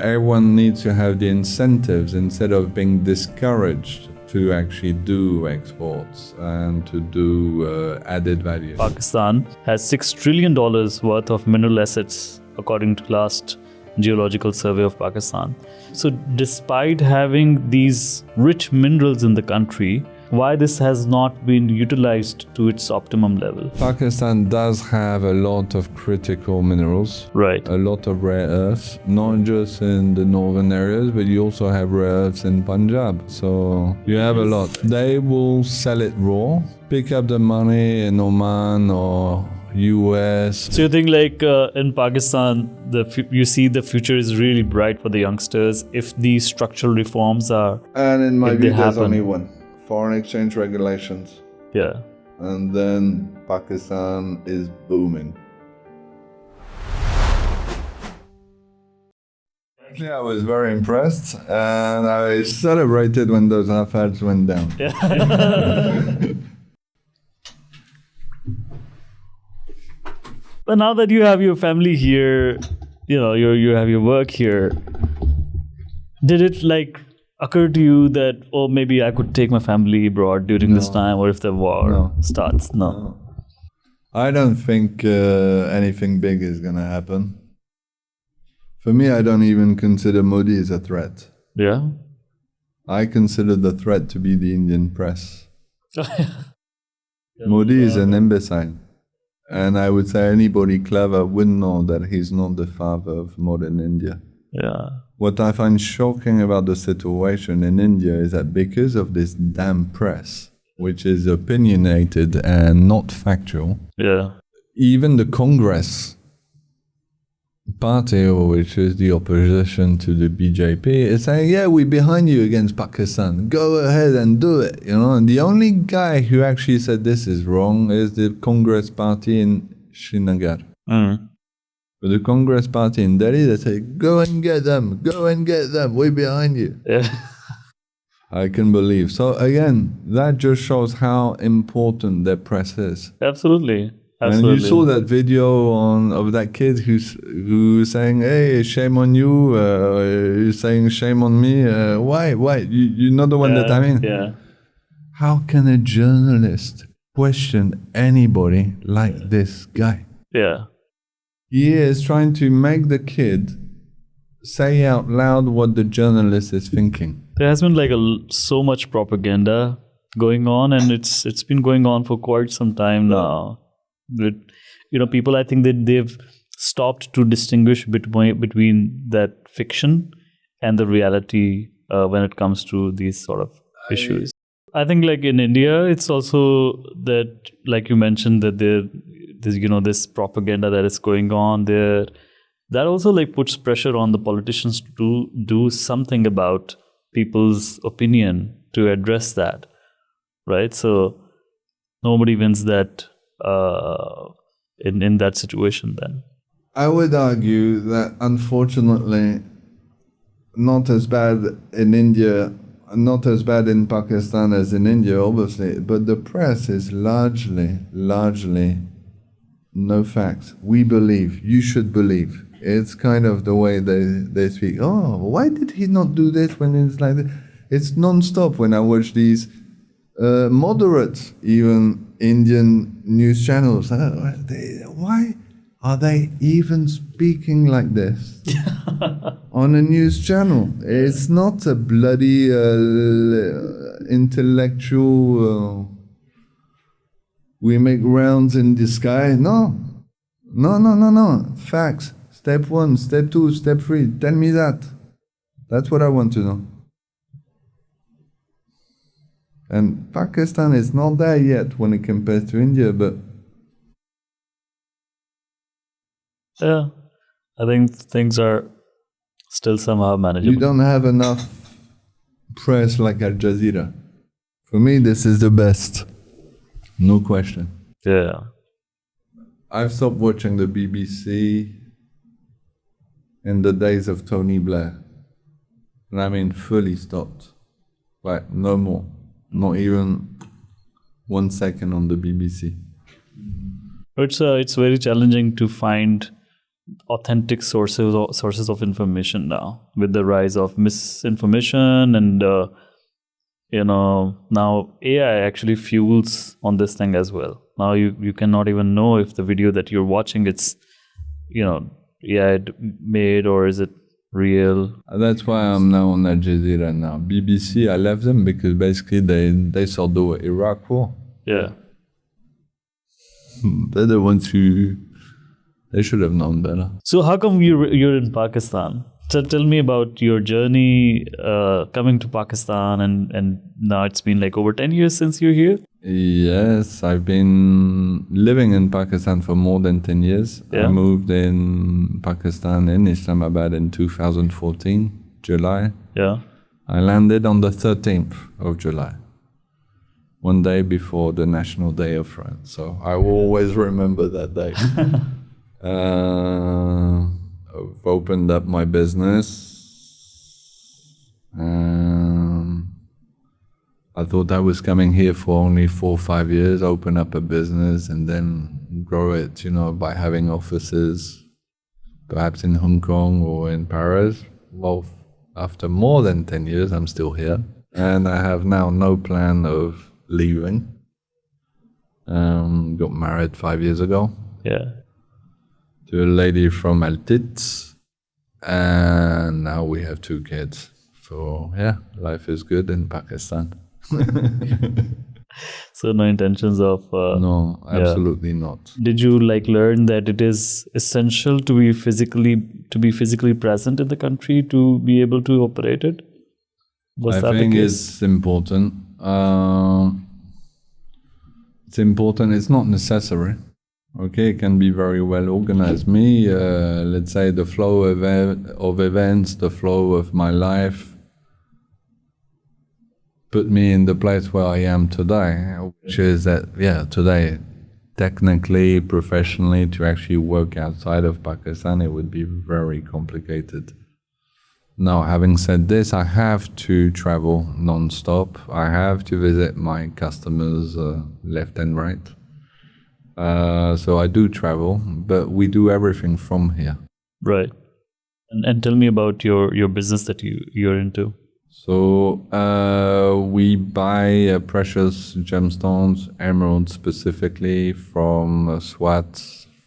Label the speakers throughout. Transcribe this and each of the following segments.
Speaker 1: Everyone needs to have the incentives instead of being discouraged to actually do exports and to do added value.
Speaker 2: Pakistan has $6 trillion worth of mineral assets, according to last Geological Survey of Pakistan. So despite having these rich minerals in the country, why this has not been utilized to its optimum level?
Speaker 1: Pakistan does have a lot of critical minerals,
Speaker 2: Right.
Speaker 1: a lot of rare earths, not just in the northern areas, but you also have rare earths in Punjab. So you have a lot. They will sell it raw, pick up the money in Oman or US.
Speaker 2: So you think like in Pakistan, you see the future is really bright for the youngsters if these structural reforms are.
Speaker 1: And in my
Speaker 2: if
Speaker 1: view,
Speaker 2: they
Speaker 1: there's
Speaker 2: happen.
Speaker 1: only one. Foreign exchange regulations.
Speaker 2: Yeah.
Speaker 1: And then Pakistan is booming. Actually, I was very impressed and I celebrated when those half-ads went down.
Speaker 2: Yeah. But now that you have your family here, you have your work here, did it like occur to you that, oh, maybe I could take my family abroad during this time, or if the war starts? No.
Speaker 1: I don't think anything big is going to happen. For me, I don't even consider Modi as a threat.
Speaker 2: Yeah.
Speaker 1: I consider the threat to be the Indian press. Modi is an imbecile. And I would say anybody clever would know that he's not the father of modern India.
Speaker 2: Yeah.
Speaker 1: What I find shocking about the situation in India is that because of this damn press, which is opinionated and not factual, even the Congress party, which is the opposition to the BJP, is saying, yeah, we're behind you against Pakistan. Go ahead and do it. And the only guy who actually said this is wrong is the Congress party in Srinagar. But the Congress party in Delhi, they say, go and get them, we're behind you.
Speaker 2: Yeah.
Speaker 1: I can believe. So again, that just shows how important their press is.
Speaker 2: Absolutely.
Speaker 1: And you saw that video of that kid who's saying, hey, shame on you, he's saying shame on me. Why? You know the one that I mean?
Speaker 2: Yeah.
Speaker 1: How can a journalist question anybody like this guy?
Speaker 2: Yeah.
Speaker 1: He is trying to make the kid say out loud what the journalist is thinking.
Speaker 2: There has been like so much propaganda going on, and it's been going on for quite some time now. But, people, I think that they've stopped to distinguish between that fiction and the reality when it comes to these sort of issues. I think like in India, it's also that, like you mentioned, that there's this propaganda that is going on there. That also like puts pressure on the politicians to do something about people's opinion, to address that, right? So nobody wins that in that situation then.
Speaker 1: I would argue that unfortunately, not as bad in India, not as bad in Pakistan as in India, obviously, but the press is largely no facts. We believe, you should believe. It's kind of the way they speak. Oh, why did he not do this when it's like this? It's non-stop when I watch these moderate, even Indian news channels. Why are they even speaking like this on a news channel? It's not a bloody intellectual, we make rounds in the sky. No. Facts. Step 1, step 2, step 3. Tell me that. That's what I want to know. And Pakistan is not there yet when it compares to India, but
Speaker 2: yeah, I think things are still somehow manageable.
Speaker 1: you don't have enough press like Al Jazeera. For me, this is the best. No question.
Speaker 2: Yeah.
Speaker 1: I've stopped watching the BBC in the days of Tony Blair. And I mean fully stopped. Like, no more. Not even 1 second on the BBC.
Speaker 2: It's very challenging to find authentic sources of information now, with the rise of misinformation and now AI actually fuels on this thing as well. Now you cannot even know if the video that you're watching it's AI made or is it real.
Speaker 1: That's why I'm now on Al Jazeera now. BBC, I left them because basically they saw the Iraq war.
Speaker 2: Yeah.
Speaker 1: They're the ones who they should have known better.
Speaker 2: So how come you're in Pakistan? Tell me about your journey coming to Pakistan, and now it's been like over 10 years since you're here.
Speaker 1: Yes, I've been living in Pakistan for more than 10 years.
Speaker 2: Yeah.
Speaker 1: I moved in Pakistan in Islamabad in 2014, July.
Speaker 2: Yeah.
Speaker 1: I landed on the 13th of July, one day before the National Day of France. So I will always remember that day. I've opened up my business. I thought I was coming here for only 4 or 5 years, open up a business and then grow it, by having offices, perhaps in Hong Kong or in Paris. Well, after more than 10 years, I'm still here. And I have now no plan of leaving. Got married 5 years ago.
Speaker 2: Yeah.
Speaker 1: To a lady from Altit, and now we have 2 kids. So yeah, life is good in Pakistan.
Speaker 2: So no intentions of
Speaker 1: no, absolutely not.
Speaker 2: Did you learn that it is essential to be physically present in the country to be able to operate it? Was that
Speaker 1: I think
Speaker 2: the case?
Speaker 1: it's important. It's important. It's not necessary. Okay, it can be very well organized. Me, let's say the flow of events, the flow of my life, put me in the place where I am today, which is that, today, technically, professionally, to actually work outside of Pakistan, it would be very complicated. Now, having said this, I have to travel non-stop. I have to visit my customers left and right. So I do travel, but we do everything from here.
Speaker 2: Right. And tell me about your business that you're into.
Speaker 1: So we buy precious gemstones, emeralds specifically, from Swat,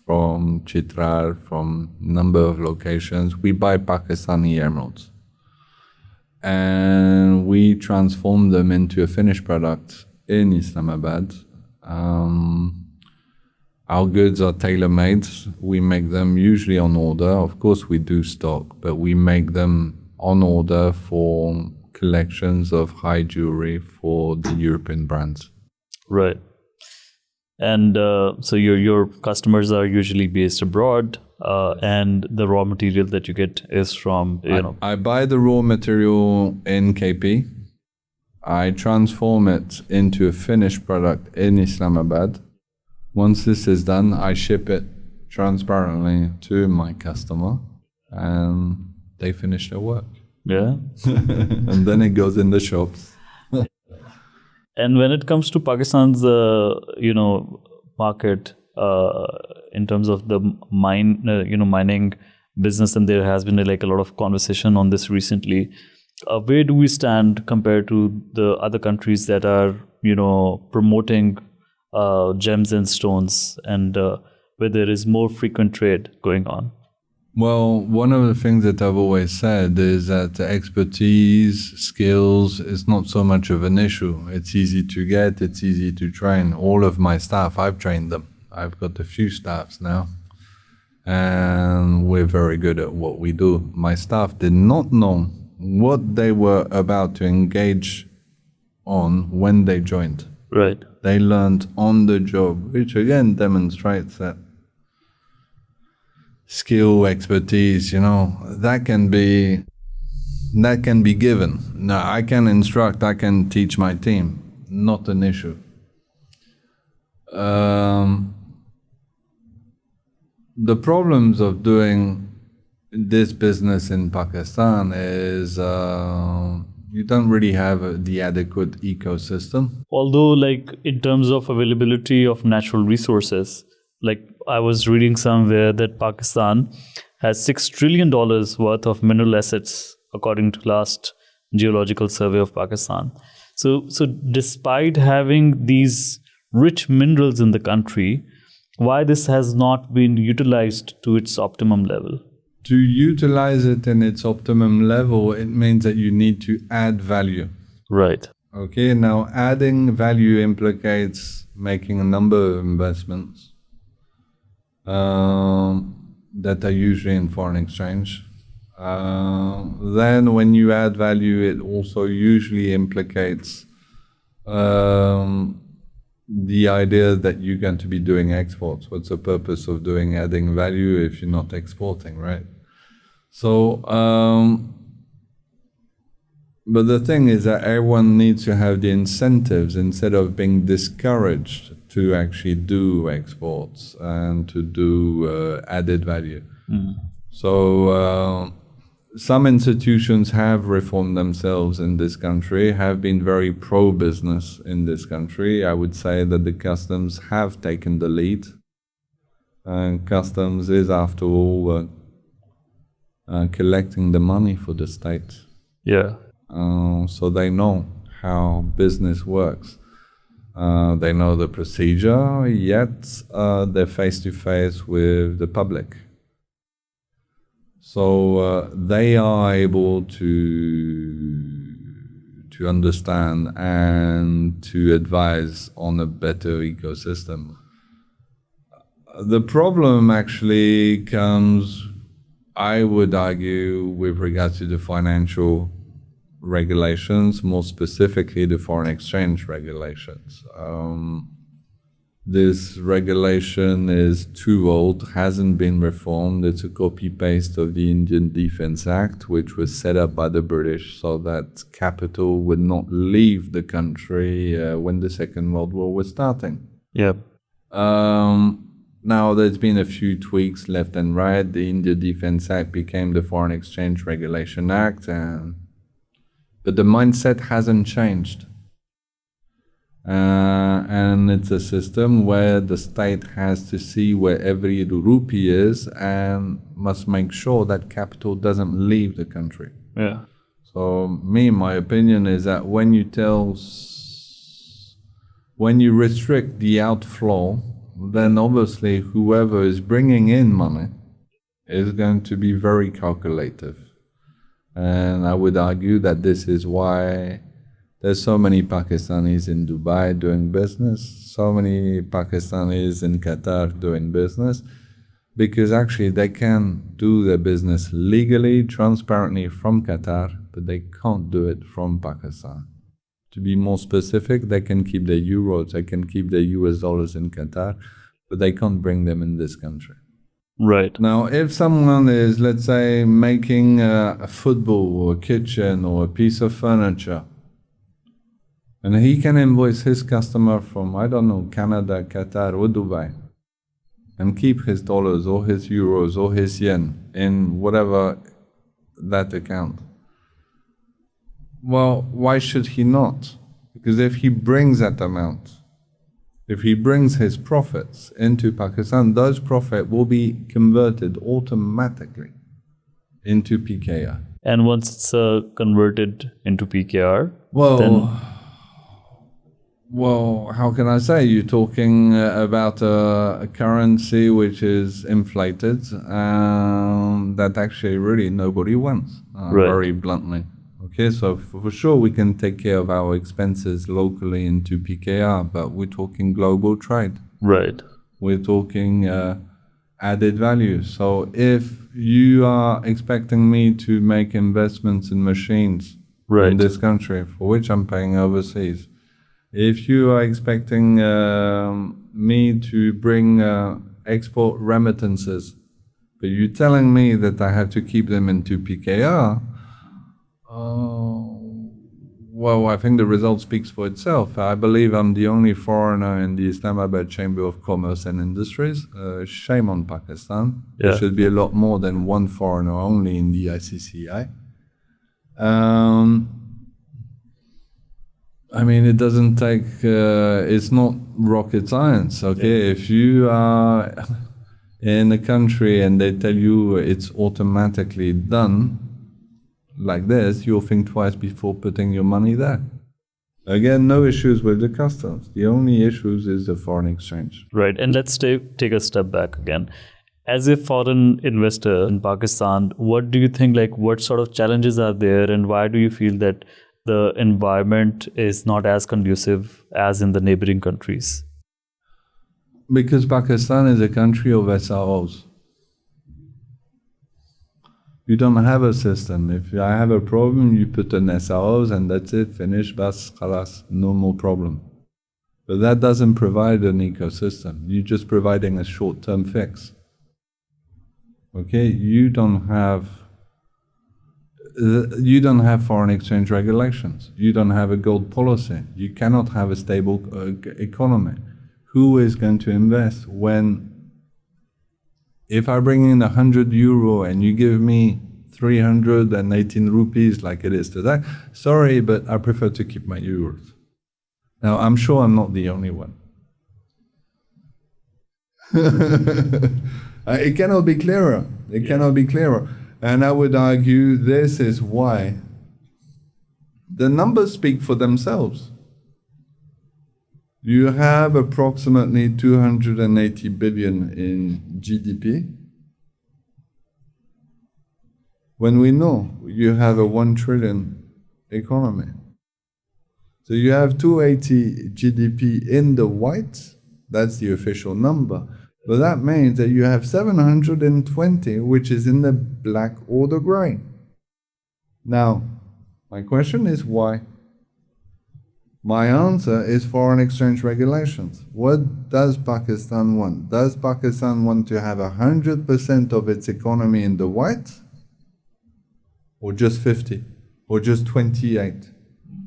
Speaker 1: from Chitral, from number of locations. We buy Pakistani emeralds. And we transform them into a finished product in Islamabad. Our goods are tailor-made. We make them usually on order. Of course, we do stock, but we make them on order for collections of high jewelry for the European brands.
Speaker 2: Right. And so your customers are usually based abroad, and the raw material that you get is from,
Speaker 1: I buy the raw material in KP. I transform it into a finished product in Islamabad. Once this is done, I ship it transparently to my customer, and they finish their work.
Speaker 2: Yeah.
Speaker 1: And then it goes in the shops.
Speaker 2: And when it comes to Pakistan's, market, in terms of the mining business, and there has been a lot of conversation on this recently. Where do we stand compared to the other countries that are, promoting gems and stones, and where there is more frequent trade going on?
Speaker 1: Well, one of the things that I've always said is that expertise, skills is not so much of an issue. It's easy to get, it's easy to train. All of my staff, I've trained them. I've got a few staffs now, and we're very good at what we do. My staff did not know what they were about to engage on when they joined.
Speaker 2: Right.
Speaker 1: They learned on the job, which again demonstrates that skill, expertise, that can be given. Now, I can instruct, I can teach my team, not an issue. The problems of doing this business in Pakistan is you don't really have the adequate ecosystem.
Speaker 2: Although, in terms of availability of natural resources, I was reading somewhere that Pakistan has $6 trillion worth of mineral assets, according to last geological survey of Pakistan. So despite having these rich minerals in the country, why this has not been utilized to its optimum level?
Speaker 1: To utilize it in its optimum level, it means that you need to add value.
Speaker 2: Right.
Speaker 1: Okay, now adding value implicates making a number of investments that are usually in foreign exchange. Then when you add value, it also usually implicates the idea that you're going to be doing exports. What's the purpose of adding value if you're not exporting, right? So, but the thing is that everyone needs to have the incentives instead of being discouraged to actually do exports and to do added value. So some institutions have reformed themselves in this country, have been very pro-business in this country. I would say that the customs have taken the lead. And customs is, after all, collecting the money for the state.
Speaker 2: Yeah.
Speaker 1: So they know how business works. They know the procedure, yet they're face-to-face with the public. So they are able to understand and to advise on a better ecosystem. The problem actually comes, I would argue, with regards to the financial regulations, more specifically the foreign exchange regulations. This regulation is too old, hasn't been reformed. It's a copy-paste of the Indian Defence Act, which was set up by the British so that capital would not leave the country when the Second World War was starting.
Speaker 2: Yep.
Speaker 1: Now, there's been a few tweaks left and right. The India Defence Act became the Foreign Exchange Regulation Act, but the mindset hasn't changed. And it's a system where the state has to see where every rupee is and must make sure that capital doesn't leave the country.
Speaker 2: Yeah.
Speaker 1: So my opinion is that when you restrict the outflow, then obviously whoever is bringing in money is going to be very calculative. And I would argue that this is why there's so many Pakistanis in Dubai doing business, so many Pakistanis in Qatar doing business, because actually they can do their business legally, transparently from Qatar, but they can't do it from Pakistan. To be more specific, they can keep their euros, they can keep their US dollars in Qatar, but they can't bring them in this country.
Speaker 2: Right.
Speaker 1: Now, if someone is, let's say, making a football or a kitchen or a piece of furniture, and he can invoice his customer from, I don't know, Canada, Qatar, or Dubai, and keep his dollars or his euros or his yen in whatever that account. Well, why should he not? Because if he brings that amount, if he brings his profits into Pakistan, those profits will be converted automatically into PKR.
Speaker 2: And once it's converted into PKR,
Speaker 1: Well, how can I say? You're talking about a currency which is inflated that actually really nobody wants, very bluntly. Okay, so for sure we can take care of our expenses locally into PKR, but we're talking global trade.
Speaker 2: Right.
Speaker 1: We're talking added value. So if you are expecting me to make investments in machines in this country, for which I'm paying overseas, if you are expecting me to bring export remittances, but you're telling me that I have to keep them into PKR, well, I think the result speaks for itself. I believe I'm the only foreigner in the Islamabad Chamber of Commerce and Industries. Shame on Pakistan. There should be a lot more than one foreigner only in the ICCI. I mean, it doesn't take, it's not rocket science, okay? If you are in a country and they tell you it's automatically done like this, you'll think twice before putting your money there. Again, no issues with the customs. The only issues is the foreign exchange.
Speaker 2: Right. And let's take a step back again. As a foreign investor in Pakistan, what do you think, like, what sort of challenges are there, and why do you feel that the environment is not as conducive as in the neighboring countries?
Speaker 1: Because Pakistan is a country of SROs. You don't have a system. If I have a problem, you put an SROs and that's it, finish, bas, khalas, no more problem. But that doesn't provide an ecosystem. You're just providing a short-term fix. Okay, you don't have foreign exchange regulations. You don't have a gold policy. You cannot have a stable economy. Who is going to invest when, if I bring in €100 and you give me 318 rupees like it is today, sorry, but I prefer to keep my euros. Now, I'm sure I'm not the only one. It cannot be clearer. It cannot be clearer. And I would argue this is why the numbers speak for themselves. You have approximately 280 billion in GDP. When we know you have a 1 trillion economy. So you have 280 GDP in the white, that's the official number. But that means that you have 720, which is in the black or the gray. Now, my question is why? My answer is foreign exchange regulations. What does Pakistan want? Does Pakistan want to have 100% of its economy in the white? Or just 50? Or just 28?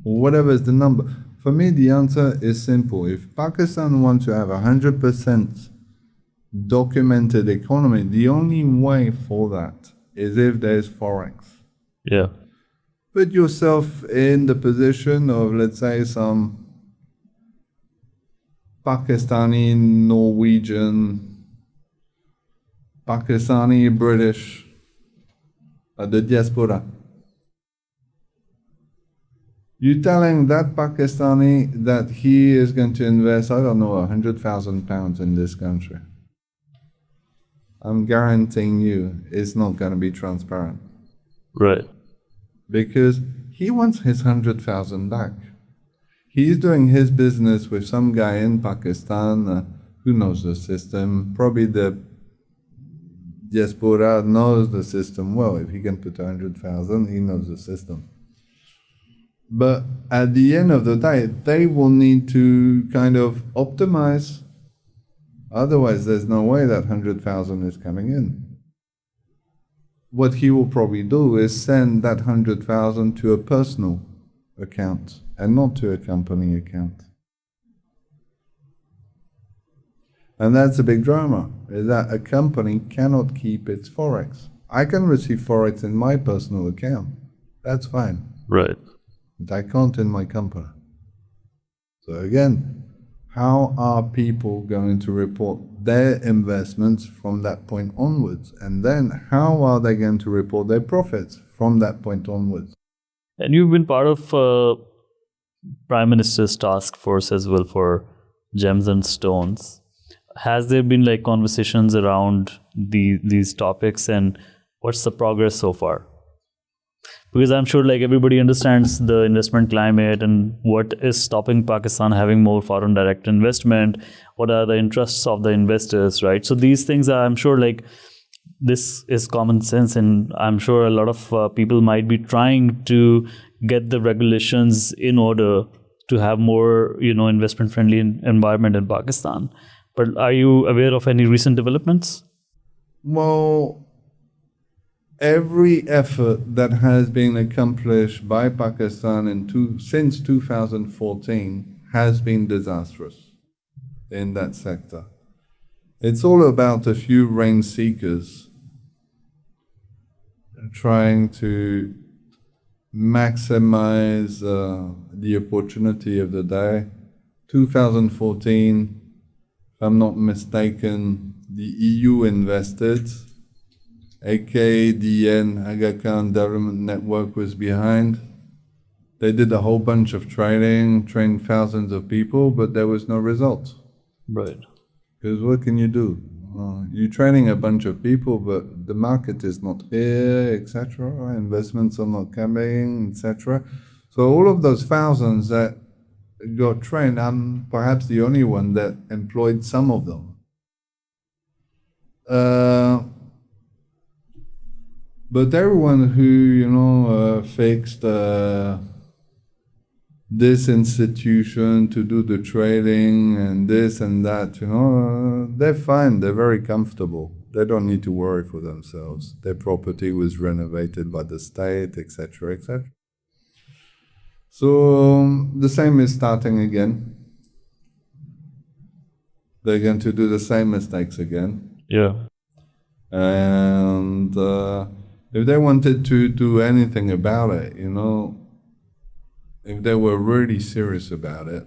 Speaker 1: Or whatever is the number? For me, the answer is simple. If Pakistan wants to have 100% documented economy, the only way for that is if there's Forex.
Speaker 2: Yeah.
Speaker 1: Put yourself in the position of, let's say, some Pakistani, Norwegian, Pakistani, British, the diaspora. You're telling that Pakistani that he is going to invest, I don't know, £100,000 in this country. I'm guaranteeing you it's not going to be transparent.
Speaker 2: Right.
Speaker 1: Because he wants his 100,000 back. He's doing his business with some guy in Pakistan who knows the system. Probably the diaspora knows the system well. If he can put 100,000, he knows the system. But at the end of the day, they will need to kind of optimize. Otherwise, there's no way that 100,000 is coming in. What he will probably do is send that 100,000 to a personal account and not to a company account. And that's a big drama, is that a company cannot keep its Forex. I can receive Forex in my personal account. That's fine.
Speaker 2: Right.
Speaker 1: But I can't in my company. So again, how are people going to report their investments from that point onwards? And then how are they going to report their profits from that point onwards?
Speaker 2: And you've been part of Prime Minister's task force as well for gems and stones. Has there been like conversations around these topics, and what's the progress so far? Because I'm sure like everybody understands the investment climate and what is stopping Pakistan having more foreign direct investment, what are the interests of the investors, right? So these things are, I'm sure like this is common sense, and I'm sure a lot of people might be trying to get the regulations in order to have more, investment friendly environment in Pakistan. But are you aware of any recent developments?
Speaker 1: Well, every effort that has been accomplished by Pakistan since 2014 has been disastrous in that sector. It's all about a few reign seekers trying to maximize the opportunity of the day. 2014, if I'm not mistaken, the EU invested, AKDN, Aga Khan Development Network was behind. They did a whole bunch of training, trained thousands of people, but there was no result.
Speaker 2: Right.
Speaker 1: Because what can you do? You're training a bunch of people, but the market is not here, etc. Investments are not coming, etc. So all of those thousands that got trained, I'm perhaps the only one that employed some of them. But everyone who, fixed this institution to do the trading and this and that, they're fine, they're very comfortable. They don't need to worry for themselves. Their property was renovated by the state, etc., etc. So the same is starting again. They're going to do the same mistakes again.
Speaker 2: Yeah.
Speaker 1: And if they wanted to do anything about it, if they were really serious about it,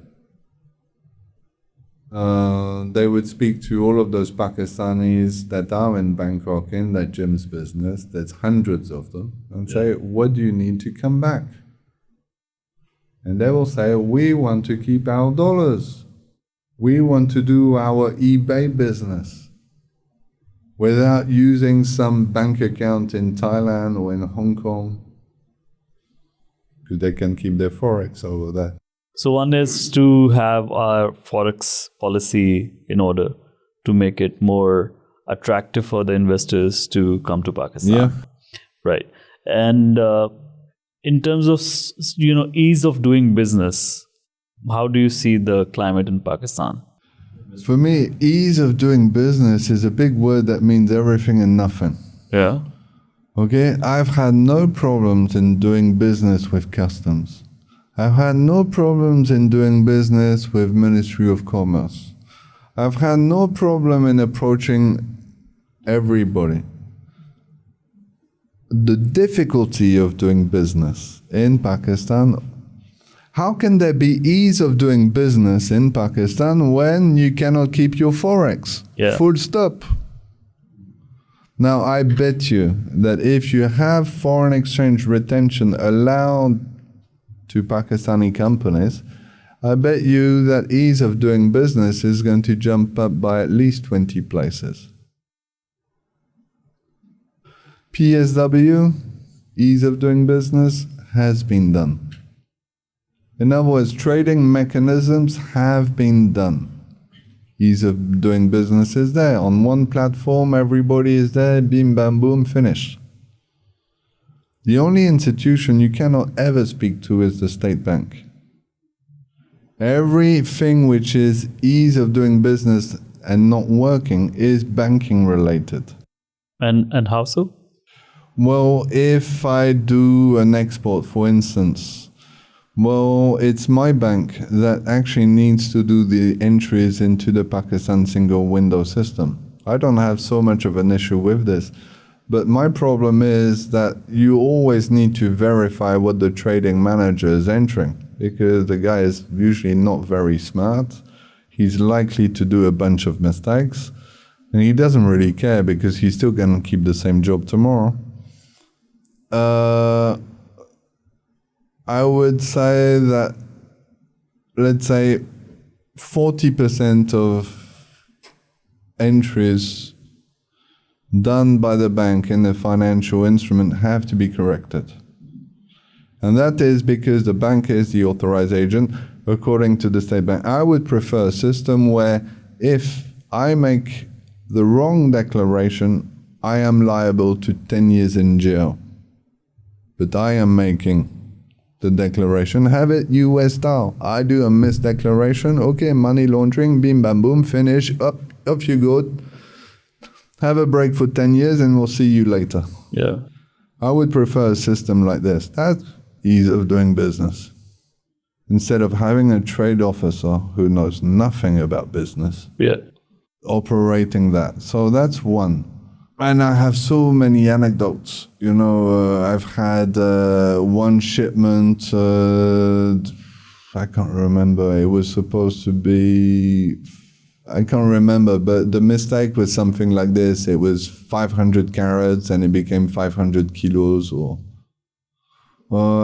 Speaker 1: they would speak to all of those Pakistanis that are in Bangkok in that gyms business, there's hundreds of them, and say, what do you need to come back? And they will say, we want to keep our dollars. We want to do our eBay business without using some bank account in Thailand or in Hong Kong, because they can keep their Forex over there.
Speaker 2: So one is to have our Forex policy in order to make it more attractive for the investors to come to Pakistan.
Speaker 1: Yeah.
Speaker 2: Right. And in terms of, ease of doing business, how do you see the climate in Pakistan?
Speaker 1: For me, ease of doing business is a big word that means everything and nothing.
Speaker 2: Yeah.
Speaker 1: Okay, I've had no problems in doing business with customs. I've had no problems in doing business with Ministry of Commerce. I've had no problem in approaching everybody. The difficulty of doing business in Pakistan, how can there be ease of doing business in Pakistan when you cannot keep your Forex?
Speaker 2: Yeah.
Speaker 1: Full stop. Now, I bet you that if you have foreign exchange retention allowed to Pakistani companies, I bet you that ease of doing business is going to jump up by at least 20 places. PSW, ease of doing business, has been done. In other words, trading mechanisms have been done. Ease of doing business is there. On one platform, everybody is there, bim, bam, boom, finished. The only institution you cannot ever speak to is the state bank. Everything which is ease of doing business and not working is banking related.
Speaker 2: And how so?
Speaker 1: Well, if I do an export, for instance, well, it's my bank that actually needs to do the entries into the Pakistan single window system. I don't have so much of an issue with this, but my problem is that you always need to verify what the trading manager is entering, because the guy is usually not very smart. He's likely to do a bunch of mistakes, and he doesn't really care because he's still going to keep the same job tomorrow. I would say that, let's say, 40% of entries done by the bank in the financial instrument have to be corrected. And that is because the bank is the authorized agent according to the state bank. I would prefer a system where if I make the wrong declaration, I am liable to 10 years in jail. But I am making the declaration, have it US style. I do a misdeclaration, okay, money laundering, bim bam boom, finish, off you go. Have a break for 10 years and we'll see you later.
Speaker 2: Yeah.
Speaker 1: I would prefer a system like this. That's ease of doing business. Instead of having a trade officer who knows nothing about business, operating that. So that's one. And I have so many anecdotes. I've had one shipment, I can't remember, it was supposed to be I can't remember, but the mistake was something like this. It was 500 carats and it became 500 kilos. Or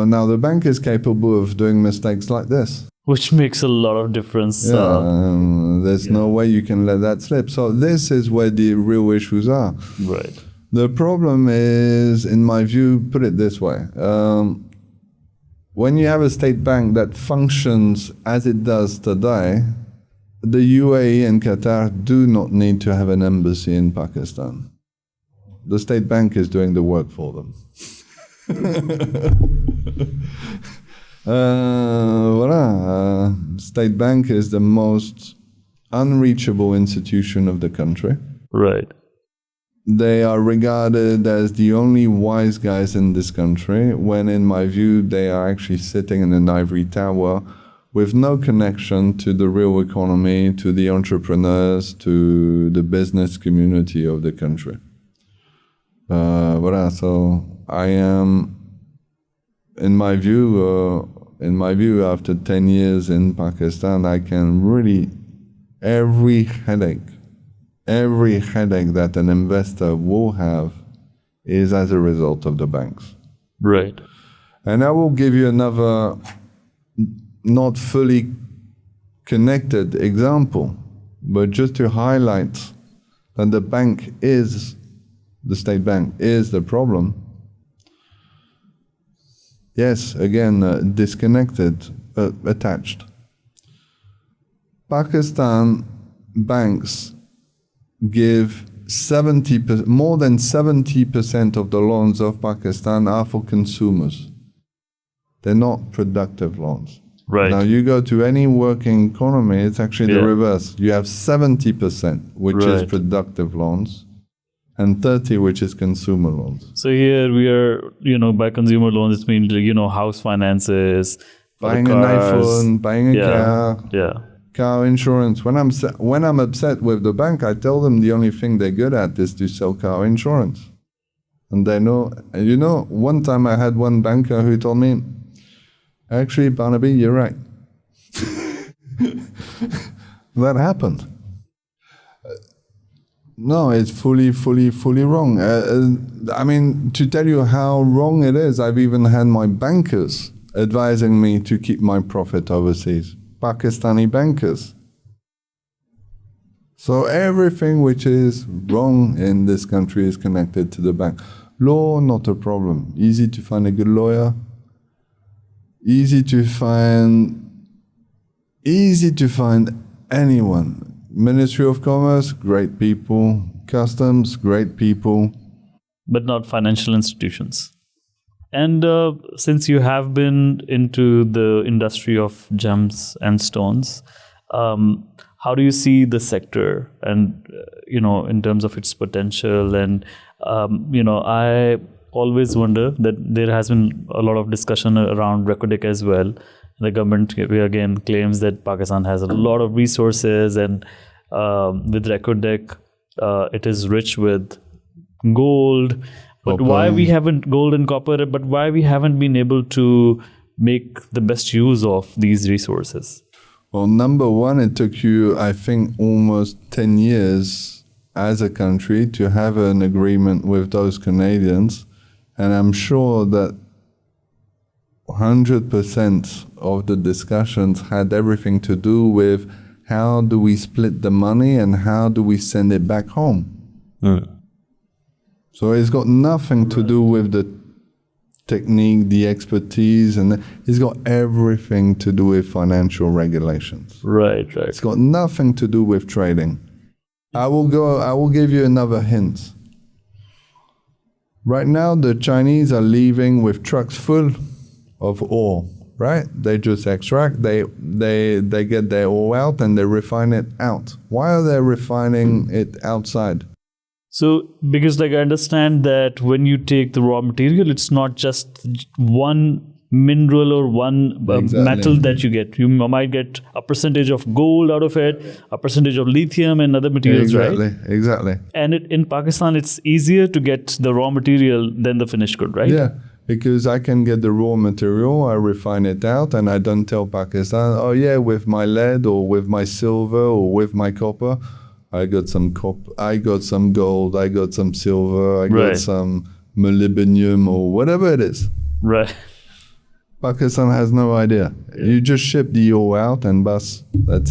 Speaker 1: now the bank is capable of doing mistakes like this.
Speaker 2: Which makes a lot of difference.
Speaker 1: There's no way you can let that slip. So this is where the real issues are.
Speaker 2: Right.
Speaker 1: The problem is, in my view, put it this way. When you have a state bank that functions as it does today, the UAE and Qatar do not need to have an embassy in Pakistan. The state bank is doing the work for them. State bank is the most unreachable institution of the country.
Speaker 2: Right.
Speaker 1: They are regarded as the only wise guys in this country, when in my view they are actually sitting in an ivory tower with no connection to the real economy, to the entrepreneurs, to the business community of the country. So I am, in my view, after 10 years in Pakistan, I can really, every headache that an investor will have is as a result of the banks.
Speaker 2: Right.
Speaker 1: And I will give you another not fully connected example, but just to highlight that the state bank is the problem. Yes, again, disconnected, attached. Pakistan banks give more than 70% of the loans of Pakistan are for consumers. They're not productive loans.
Speaker 2: Right.
Speaker 1: Now you go to any working economy, it's actually the reverse. You have 70%, which is productive loans, and 30%, which is consumer loans.
Speaker 2: So here we are, by consumer loans, it means, house finances,
Speaker 1: buying an iPhone, buying a car.
Speaker 2: Yeah.
Speaker 1: Car insurance. When I'm upset with the bank, I tell them the only thing they're good at is to sell car insurance. And they know, one time I had one banker who told me, actually, Barnaby, you're right. That happened. No, it's fully wrong. To tell you how wrong it is, I've even had my bankers advising me to keep my profit overseas. Pakistani bankers. So everything which is wrong in this country is connected to the bank. Law, not a problem. Easy to find a good lawyer. Easy to find anyone. Ministry of Commerce, great people. Customs, great people.
Speaker 2: But not financial institutions. And since you have been into the industry of gems and stones, how do you see the sector and, in terms of its potential? And, I always wonder that there has been a lot of discussion around Recordec as well. The government, again, claims that Pakistan has a lot of resources, and with Recordec, it is rich with gold. But why we haven't gold and copper, but why we haven't been able to make the best use of these resources?
Speaker 1: Well, number one, it took you, I think, almost 10 years as a country to have an agreement with those Canadians. And I'm sure that 100% of the discussions had everything to do with how do we split the money and how do we send it back home. So it's got nothing to do with the technique, the expertise, and it's got everything to do with financial regulations.
Speaker 2: Right.
Speaker 1: It's got nothing to do with trading. I will give you another hint. Right now, the Chinese are leaving with trucks full of ore, right? They just extract, they get their ore out and they refine it out. Why are they refining it outside?
Speaker 2: So, because I understand that when you take the raw material, it's not just one mineral or one metal that you get. You might get a percentage of gold out of it, a percentage of lithium and other materials, right?
Speaker 1: Exactly.
Speaker 2: And in Pakistan, it's easier to get the raw material than the finished good, right?
Speaker 1: Yeah. Because I can get the raw material, I refine it out, and I don't tell Pakistan, oh yeah, with my lead or with my silver or with my copper, I got some I got some gold, I got some silver, I got
Speaker 2: Right.
Speaker 1: some molybdenum or whatever it is.
Speaker 2: Right.
Speaker 1: Pakistan has no idea. You just ship the ore out and that's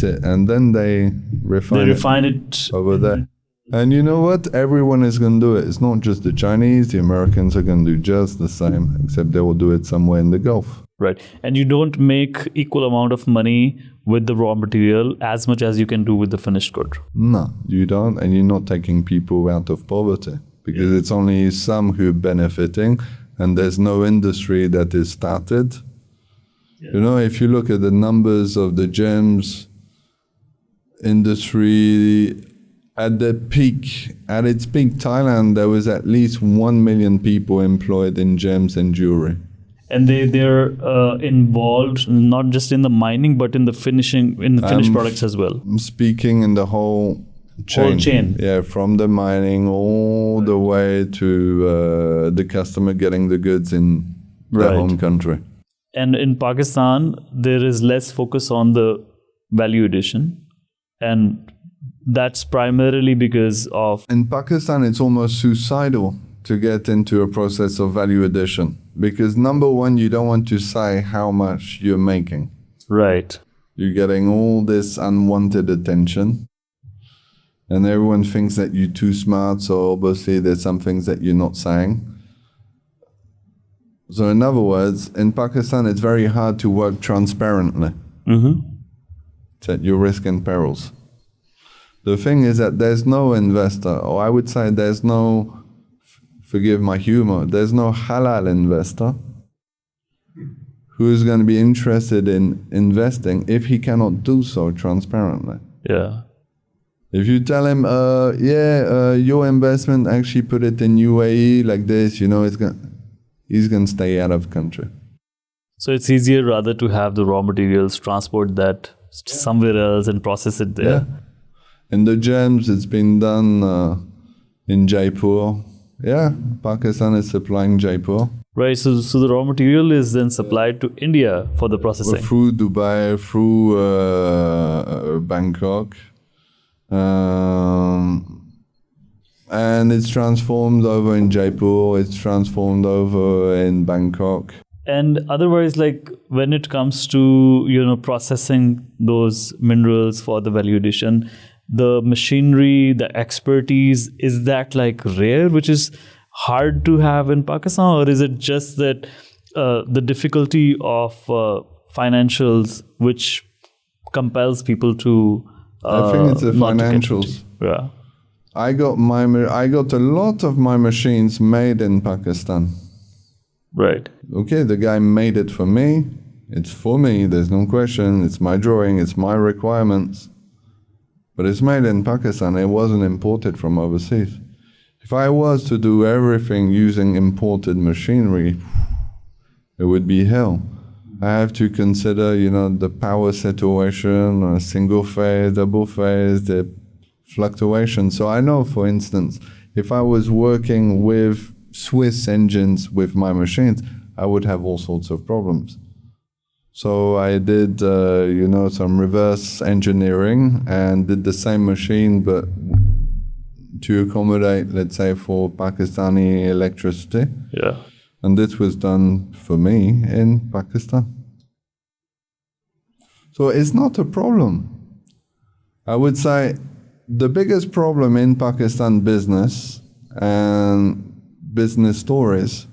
Speaker 1: it. And then they refine
Speaker 2: it
Speaker 1: over there. And you know what? Everyone is going to do it. It's not just the Chinese. The Americans are going to do just the same, except they will do it somewhere in the Gulf.
Speaker 2: Right. And you don't make equal amount of money with the raw material as much as you can do with the finished good.
Speaker 1: No, you don't. And you're not taking people out of poverty because it's only some who are benefiting and there's no industry that is started. You know, if you look at the numbers of the gems industry, at its peak, Thailand, there was at least 1 million people employed in gems and jewelry.
Speaker 2: And they're involved not just in the mining, but in the finished products as well.
Speaker 1: I'm speaking in the whole chain. Yeah, from the mining all the way to the customer getting the goods in their home country.
Speaker 2: And in Pakistan, there is less focus on the value addition. And that's primarily because of...
Speaker 1: In Pakistan, it's almost suicidal to get into a process of value addition. Because number one, you don't want to say how much you're making.
Speaker 2: Right.
Speaker 1: You're getting all this unwanted attention. And everyone thinks that you're too smart, so obviously there's some things that you're not saying. So in other words, in Pakistan, it's very hard to work transparently. It's at your risk and perils. The thing is that there's no investor, or I would say there's no, forgive my humor, there's no halal investor who is going to be interested in investing if he cannot do so transparently.
Speaker 2: Yeah.
Speaker 1: If you tell him, your investment, actually put it in UAE like this, you know, he's going to stay out of country.
Speaker 2: So it's easier rather to have the raw materials, transport that somewhere else and process it there.
Speaker 1: Yeah. In the gems, it's been done in Jaipur. Yeah, Pakistan is supplying Jaipur.
Speaker 2: Right, so the raw material is then supplied to India for the processing.
Speaker 1: Through Dubai, through Bangkok. And it's transformed over in Jaipur, it's transformed over in Bangkok.
Speaker 2: And otherwise, like when it comes to, you know, processing those minerals for the value addition, the machinery, the expertise, is that like rare, which is hard to have in Pakistan? Or is it just that the difficulty of financials, which compels people to
Speaker 1: I think it's the financials.
Speaker 2: Yeah.
Speaker 1: I got a lot of my machines made in Pakistan.
Speaker 2: Right.
Speaker 1: Okay, the guy made it for me. It's for me, there's no question. It's my drawing, it's my requirements. But it's made in Pakistan, it wasn't imported from overseas. If I was to do everything using imported machinery, it would be hell. I have to consider, you know, the power situation, single phase, double phase, the fluctuation. So I know, for instance, if I was working with Swiss engines with my machines, I would have all sorts of problems. So I did, some reverse engineering and did the same machine, but to accommodate, let's say, for Pakistani electricity.
Speaker 2: Yeah.
Speaker 1: And this was done for me in Pakistan. So it's not a problem. I would say the biggest problem in Pakistan business and business stories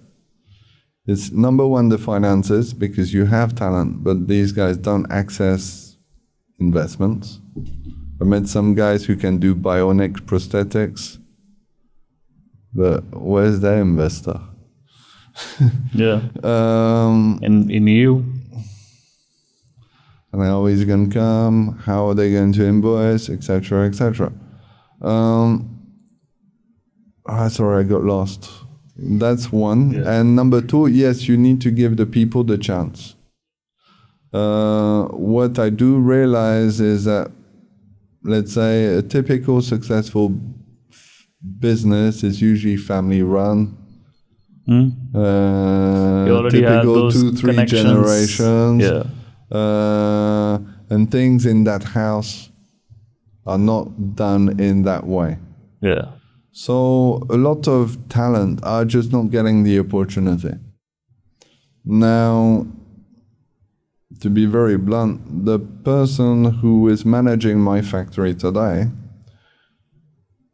Speaker 1: is number one, the finances, because you have talent, but these guys don't access investments. I met some guys who can do bionic prosthetics, but where's their investor?
Speaker 2: Yeah. In EU.
Speaker 1: And how is he going to come? How are they going to invoice, etc., etc. Sorry, I got lost. That's one. Yeah. And number two, yes, you need to give the people the chance. What I do realize is that, let's say, a typical successful business is usually family run.
Speaker 2: You already have
Speaker 1: typical
Speaker 2: those
Speaker 1: 2-3
Speaker 2: connections.
Speaker 1: generations.
Speaker 2: Yeah.
Speaker 1: And things in that house are not done in that way.
Speaker 2: Yeah.
Speaker 1: So a lot of talent are just not getting the opportunity. Now, to be very blunt, the person who is managing my factory today,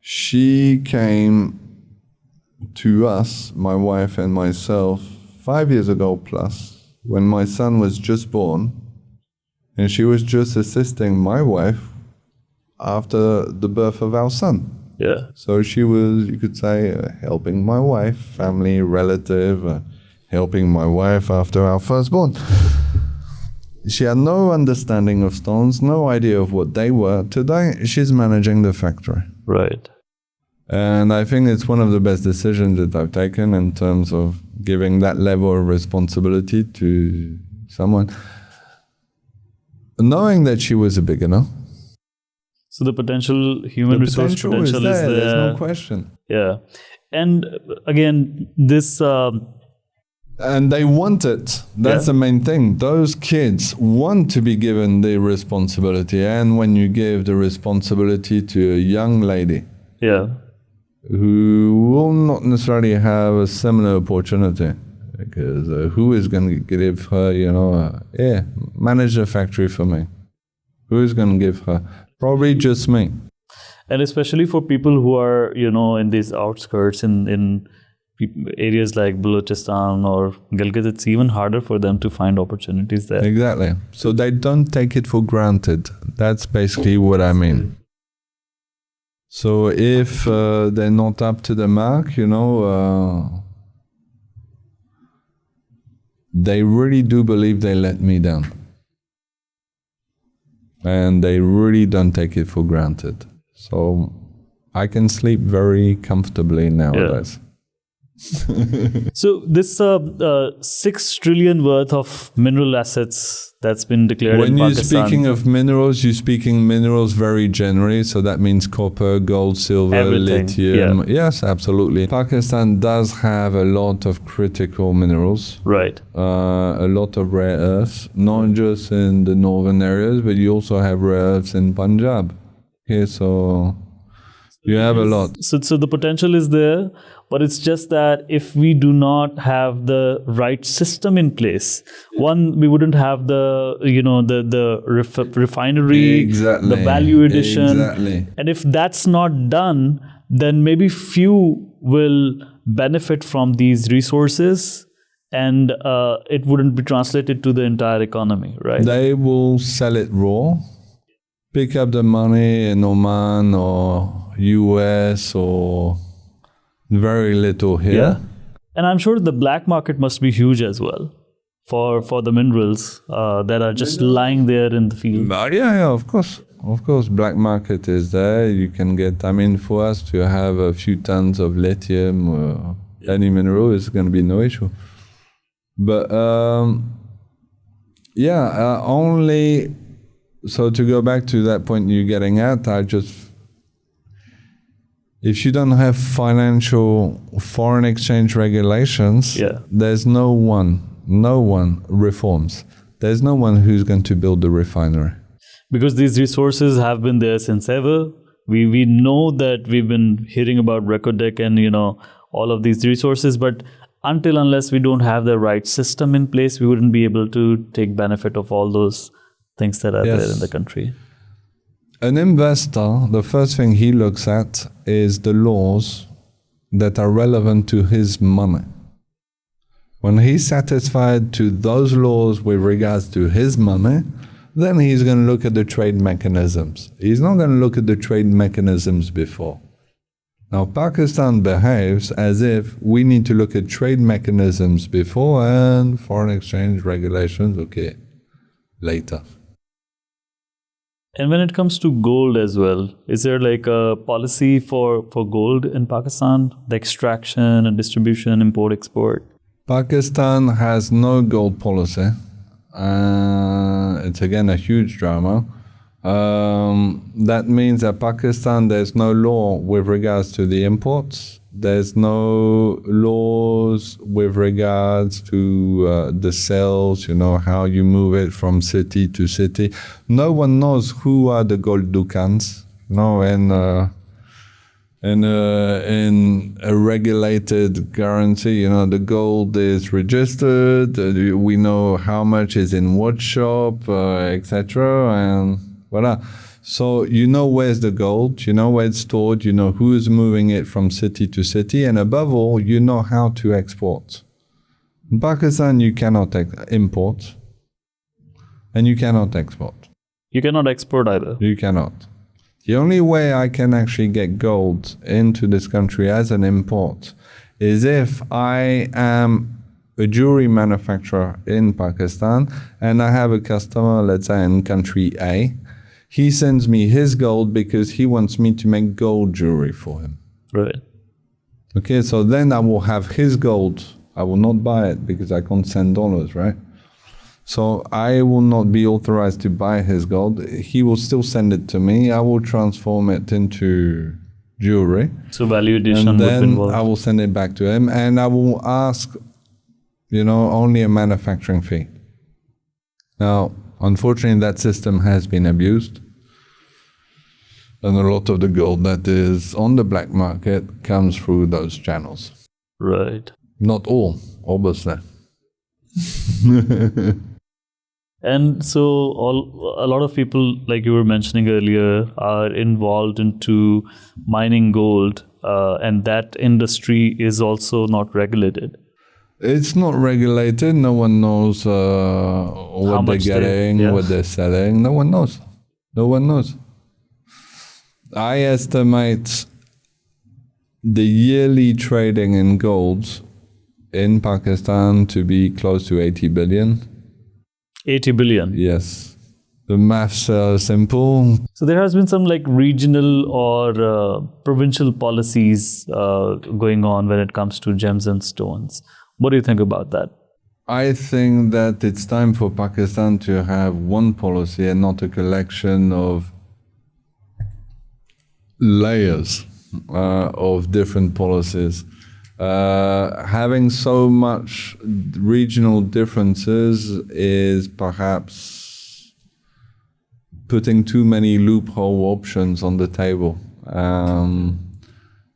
Speaker 1: she came to us, my wife and myself, 5 years ago plus, when my son was just born, and she was just assisting my wife after the birth of our son.
Speaker 2: Yeah.
Speaker 1: So she was, you could say, helping my wife, family, relative, helping my wife after our firstborn. She had no understanding of stones, no idea of what they were. Today, she's managing the factory.
Speaker 2: Right.
Speaker 1: And I think it's one of the best decisions that I've taken in terms of giving that level of responsibility to someone. Knowing that she was a beginner.
Speaker 2: So the human resource potential is there.
Speaker 1: There's no question.
Speaker 2: Yeah. And again, this...
Speaker 1: and they want it. That's the main thing. Those kids want to be given the responsibility. And when you give the responsibility to a young lady who will not necessarily have a similar opportunity, because who is going to give her, manage the factory for me? Who is going to give her? Probably just me.
Speaker 2: And especially for people who are, in these outskirts, in areas like Balochistan or Gilgit, it's even harder for them to find opportunities there.
Speaker 1: Exactly. So they don't take it for granted. That's basically what I mean. So if they're not up to the mark, they really do believe they let me down. And they really don't take it for granted. So I can sleep very comfortably nowadays.
Speaker 2: So this 6 trillion worth of mineral assets that's been declared
Speaker 1: when
Speaker 2: in
Speaker 1: you're
Speaker 2: Pakistan.
Speaker 1: speaking of minerals, you're speaking minerals very generally. So that means copper, gold, silver,
Speaker 2: everything.
Speaker 1: lithium. Yes, absolutely. Pakistan does have a lot of critical minerals.
Speaker 2: Right.
Speaker 1: A lot of rare earths, not just in the northern areas, but you also have rare earths in Punjab. Okay, so you have a lot.
Speaker 2: So the potential is there, but it's just that if we do not have the right system in place, one, we wouldn't have the refinery,
Speaker 1: Exactly.
Speaker 2: the value addition,
Speaker 1: Exactly.
Speaker 2: and if that's not done, then maybe few will benefit from these resources, and it wouldn't be translated to the entire economy, right?
Speaker 1: They will sell it raw, pick up the money in Oman or US or very little here.
Speaker 2: Yeah. And I'm sure the black market must be huge as well for the minerals that are just lying there in the field.
Speaker 1: Yeah, of course. Of course, black market is there. You can get, for us to have a few tons of lithium or any mineral is going to be no issue. But only, so to go back to that point you're getting at, if you don't have financial foreign exchange regulations, there's no one reforms. There's no one who's going to build the refinery.
Speaker 2: Because these resources have been there since ever. We know that we've been hearing about Reko Diq and all of these resources, but unless we don't have the right system in place, we wouldn't be able to take benefit of all those things that are there in the country.
Speaker 1: An investor, the first thing he looks at is the laws that are relevant to his money. When he's satisfied to those laws with regards to his money, then he's going to look at the trade mechanisms. He's not going to look at the trade mechanisms before. Now, Pakistan behaves as if we need to look at trade mechanisms before and foreign exchange regulations, later.
Speaker 2: And when it comes to gold as well, is there like a policy for gold in Pakistan? The extraction and distribution, import, export?
Speaker 1: Pakistan has no gold policy. It's again a huge drama. That means that Pakistan, there's no law with regards to the imports. There's no laws with regards to the sales, how you move it from city to city. No one knows who are the gold dukans, in a regulated currency, the gold is registered. We know how much is in what shop, etc. And voila. So where's the gold, where it's stored, who is moving it from city to city, and above all, how to export. In Pakistan, you cannot import, and you cannot export.
Speaker 2: You cannot export either.
Speaker 1: You cannot. The only way I can actually get gold into this country as an import is if I am a jewelry manufacturer in Pakistan and I have a customer, let's say in country A. He sends me his gold because he wants me to make gold jewelry for him.
Speaker 2: Right.
Speaker 1: Okay, so then I will have his gold. I will not buy it because I can't send dollars, right? So I will not be authorized to buy his gold. He will still send it to me. I will transform it into jewelry.
Speaker 2: So value addition
Speaker 1: and
Speaker 2: would be
Speaker 1: then
Speaker 2: involved.
Speaker 1: I will send it back to him, and I will ask, only a manufacturing fee. Now, unfortunately, that system has been abused. And a lot of the gold that is on the black market comes through those channels.
Speaker 2: Right.
Speaker 1: Not all, obviously.
Speaker 2: And so a lot of people, like you were mentioning earlier, are involved into mining gold, and that industry is also not regulated.
Speaker 1: It's not regulated. No one knows what they're getting, what they're selling. No one knows. No one knows. I estimate the yearly trading in gold in Pakistan to be close to 80 billion.
Speaker 2: 80 billion?
Speaker 1: Yes. The maths are simple.
Speaker 2: So there has been some regional or provincial policies going on when it comes to gems and stones. What do you think about that?
Speaker 1: I think that it's time for Pakistan to have one policy and not a collection of layers of different policies. Having so much regional differences is perhaps putting too many loophole options on the table. I'm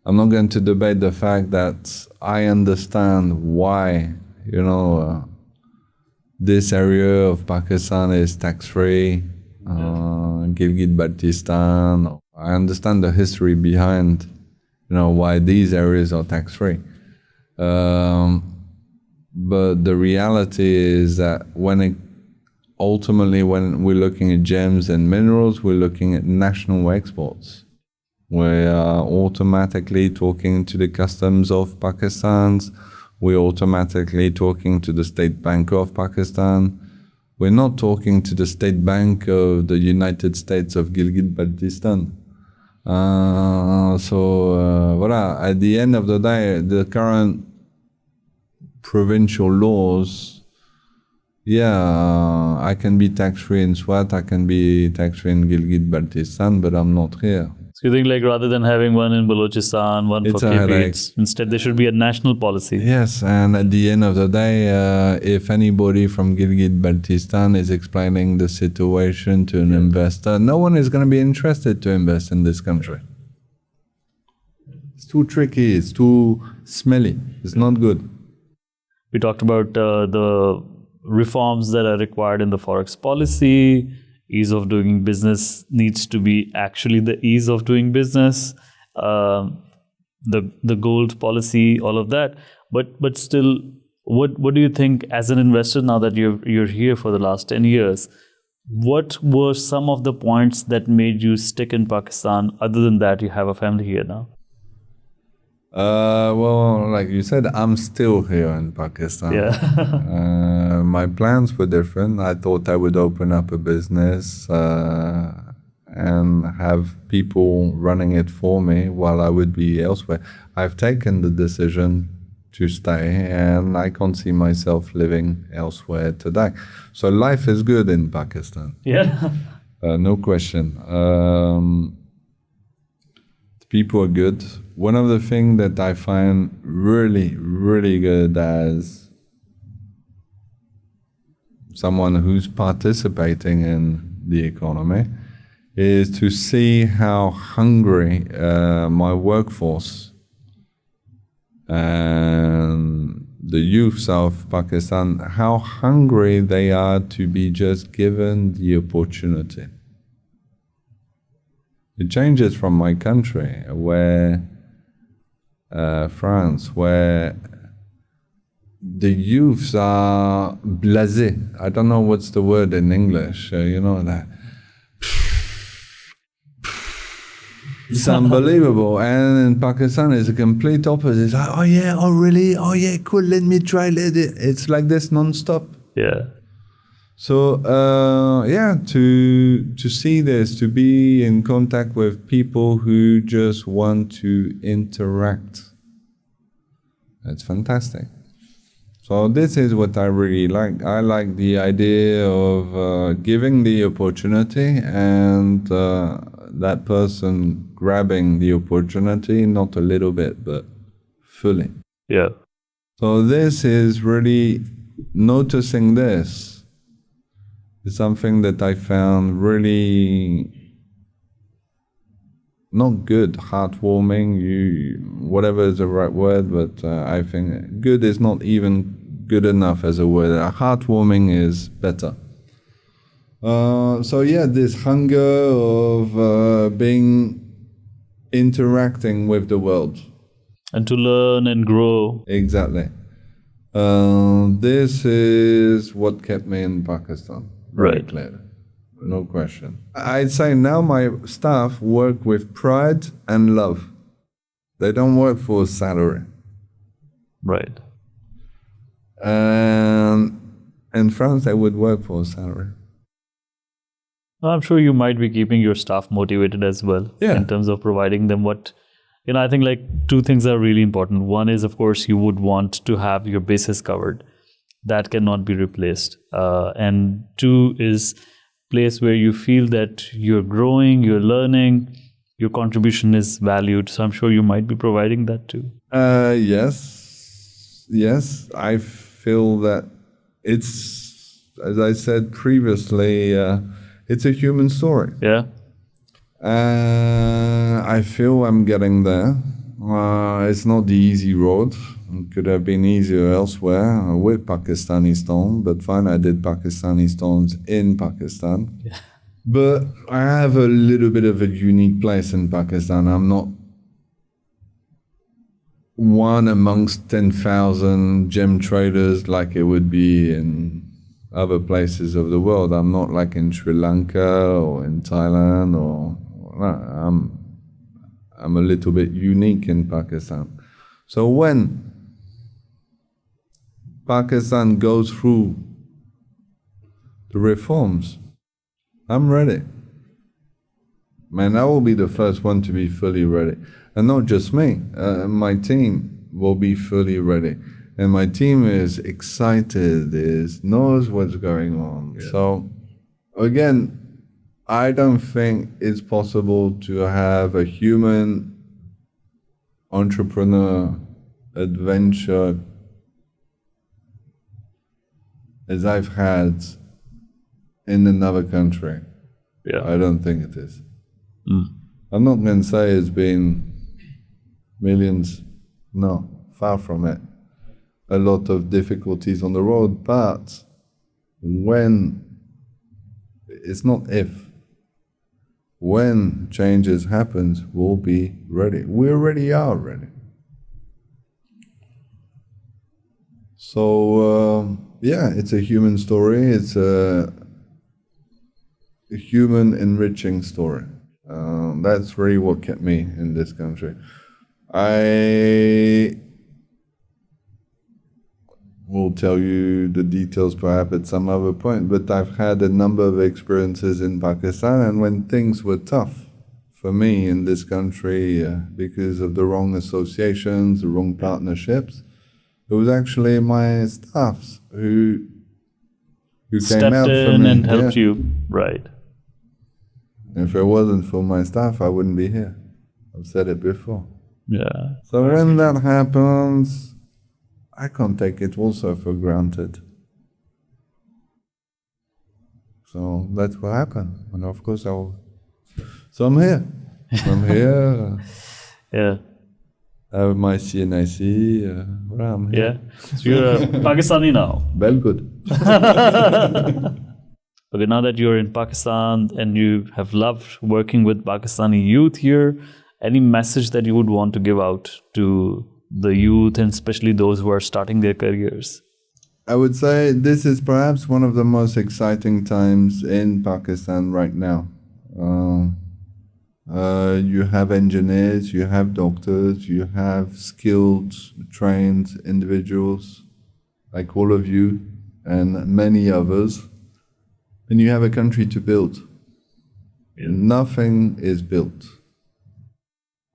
Speaker 1: not going to debate the fact that I understand why, this area of Pakistan is tax-free, Gilgit-Baltistan. I understand the history behind, why these areas are tax-free. But the reality is that ultimately when we're looking at gems and minerals, we're looking at national exports. We are automatically talking to the customs of Pakistan. We're automatically talking to the State Bank of Pakistan. We're not talking to the State Bank of the United States of Gilgit-Baltistan. At the end of the day, the current provincial laws, I can be tax-free in Swat, I can be tax-free in Gilgit-Baltistan, but I'm not here.
Speaker 2: So you think rather than having one in Balochistan, one for KP, instead there should be a national policy?
Speaker 1: Yes, and at the end of the day, if anybody from Gilgit-Baltistan is explaining the situation to an investor, no one is going to be interested to invest in this country. It's too tricky, it's too smelly, it's not good.
Speaker 2: We talked about the reforms that are required in the Forex policy. Ease of doing business needs to be actually the ease of doing business. The gold policy, all of that. But still, what do you think as an investor now that you're here for the last 10 years? What were some of the points that made you stick in Pakistan? Other than that, you have a family here now.
Speaker 1: Well, like you said, I'm still here in Pakistan.
Speaker 2: Yeah.
Speaker 1: My plans were different. I thought I would open up a business and have people running it for me while I would be elsewhere. I've taken the decision to stay, and I can't see myself living elsewhere today. So life is good in Pakistan.
Speaker 2: Yeah.
Speaker 1: No question. People are good. One of the things that I find really, really good as someone who's participating in the economy is to see how hungry my workforce and the youths of Pakistan, how hungry they are to be just given the opportunity. It changes from my country, where France, where the youths are blasé. I don't know what's the word in English. That. It's unbelievable. And in Pakistan, it's a complete opposite. It's like, oh yeah, oh really? Oh yeah, cool, let me try. It's like this non-stop.
Speaker 2: Yeah.
Speaker 1: So, to see this, to be in contact with people who just want to interact, that's fantastic. So this is what I really like. I like the idea of giving the opportunity and that person grabbing the opportunity, not a little bit, but fully.
Speaker 2: Yeah.
Speaker 1: So this is really noticing this. It's something that I found really not good, heartwarming, whatever is the right word, but I think good is not even good enough as a word. Heartwarming is better. This hunger of interacting with the world.
Speaker 2: And to learn and grow.
Speaker 1: Exactly. This is what kept me in Pakistan. Very clear. No question. I'd say now my staff work with pride and love. They don't work for salary.
Speaker 2: Right.
Speaker 1: And in France, they would work for salary.
Speaker 2: I'm sure you might be keeping your staff motivated as well.
Speaker 1: Yeah.
Speaker 2: In terms of providing them what, I think like two things are really important. One is, of course, you would want to have your bases covered. That cannot be replaced. And two is place where you feel that you're growing, you're learning, your contribution is valued. So I'm sure you might be providing that too.
Speaker 1: Yes. I feel that it's, as I said previously, it's a human story.
Speaker 2: Yeah.
Speaker 1: I feel I'm getting there. It's not the easy road. It could have been easier elsewhere with Pakistani stone, but fine, I did Pakistani stones in Pakistan.
Speaker 2: Yeah.
Speaker 1: But I have a little bit of a unique place in Pakistan. I'm not one amongst 10,000 gem traders like it would be in other places of the world. I'm not like in Sri Lanka or in Thailand I'm a little bit unique in Pakistan. So when Pakistan goes through the reforms, I'm ready. Man, I will be the first one to be fully ready. And not just me, my team will be fully ready. And my team is excited, knows what's going on. Yeah. So, again, I don't think it's possible to have a human entrepreneur adventure as I've had in another country.
Speaker 2: Yeah.
Speaker 1: I don't think it is. I'm not going to say it's been millions. No, far from it. A lot of difficulties on the road, but when, it's not if, when changes happens, we'll be ready. We already are ready. So, it's a human story. It's a human enriching story. That's really what kept me in this country. I will tell you the details perhaps at some other point, but I've had a number of experiences in Pakistan, and when things were tough for me in this country because of the wrong associations, the wrong partnerships, it was actually my staffs who
Speaker 2: stepped
Speaker 1: came out for
Speaker 2: in
Speaker 1: me
Speaker 2: and helped you. Right.
Speaker 1: If it wasn't for my staff, I wouldn't be here. I've said it before.
Speaker 2: Yeah.
Speaker 1: So when that happens, I can't take it also for granted. So that's what happened. And of course, so I'm here. I'm here.
Speaker 2: Yeah.
Speaker 1: I have my CNIC. Well, I'm
Speaker 2: Yeah.
Speaker 1: here.
Speaker 2: So you're a Pakistani now.
Speaker 1: Well, good.
Speaker 2: Okay, now that you're in Pakistan and you have loved working with Pakistani youth here, any message that you would want to give out to the youth and especially those who are starting their careers?
Speaker 1: I would say this is perhaps one of the most exciting times in Pakistan right now. You have engineers, you have doctors, you have skilled, trained individuals like all of you and many others. And you have a country to build.
Speaker 2: Yeah.
Speaker 1: Nothing is built.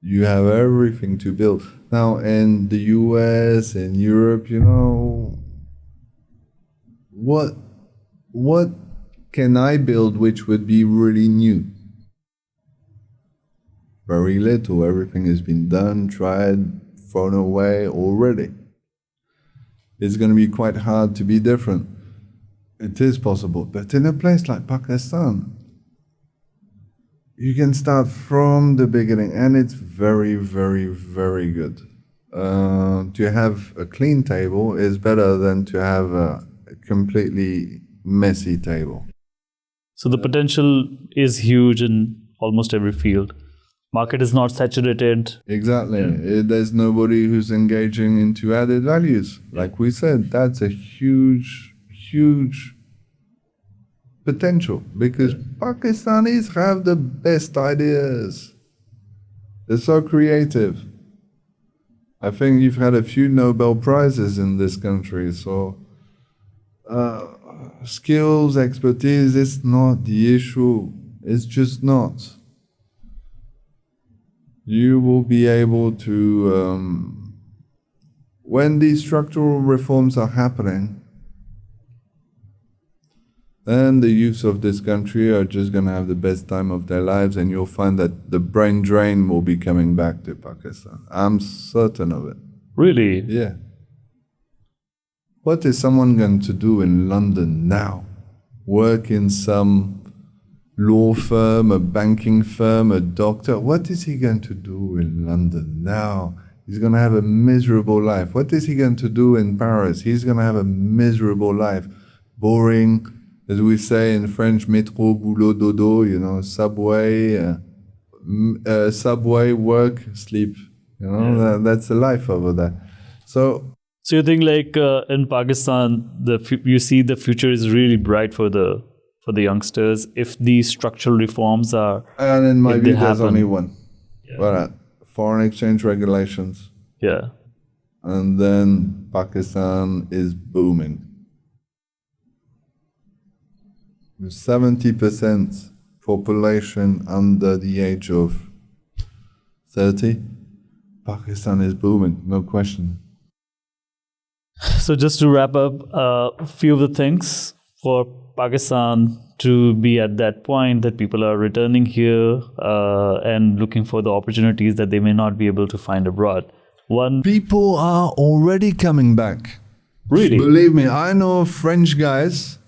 Speaker 1: You have everything to build. Now, in the US, in Europe, you know, what can I build which would be really new? Very little. Everything has been done, tried, thrown away already. It's going to be quite hard to be different. It is possible, but in a place like Pakistan, you can start from the beginning, and it's very, very, very good. To have a clean table is better than to have a completely messy table.
Speaker 2: So the potential is huge in almost every field. Market is not saturated.
Speaker 1: Exactly. There's nobody who's engaging into added values. Like we said, that's a huge, huge potential because Pakistanis have the best ideas. They're so creative. I think you've had a few Nobel Prizes in this country, so skills, expertise, it's not the issue. It's just not. You will be able to, when these structural reforms are happening, then the youth of this country are just going to have the best time of their lives, and you'll find that the brain drain will be coming back to Pakistan. I'm certain of it.
Speaker 2: Really?
Speaker 1: Yeah. What is someone going to do in London now? Work in some law firm, a banking firm, a doctor? What is he going to do in London now? He's going to have a miserable life. What is he going to do in Paris? He's going to have a miserable life. Boring, as we say in French, métro, boulot, dodo, you know, subway, work, sleep. You know, that's the life over there. So
Speaker 2: you think like in Pakistan, you see the future is really bright for the youngsters if these structural reforms are.
Speaker 1: And in my view, there's
Speaker 2: happen.
Speaker 1: only one.
Speaker 2: Yeah.
Speaker 1: Well, foreign exchange regulations.
Speaker 2: Yeah.
Speaker 1: And then Pakistan is booming. 70% population under the age of 30. Pakistan is booming, no question.
Speaker 2: So just to wrap up, a few of the things for Pakistan to be at that point that people are returning here and looking for the opportunities that they may not be able to find abroad. One,
Speaker 1: people are already coming back.
Speaker 2: Really?
Speaker 1: Believe me, I know French guys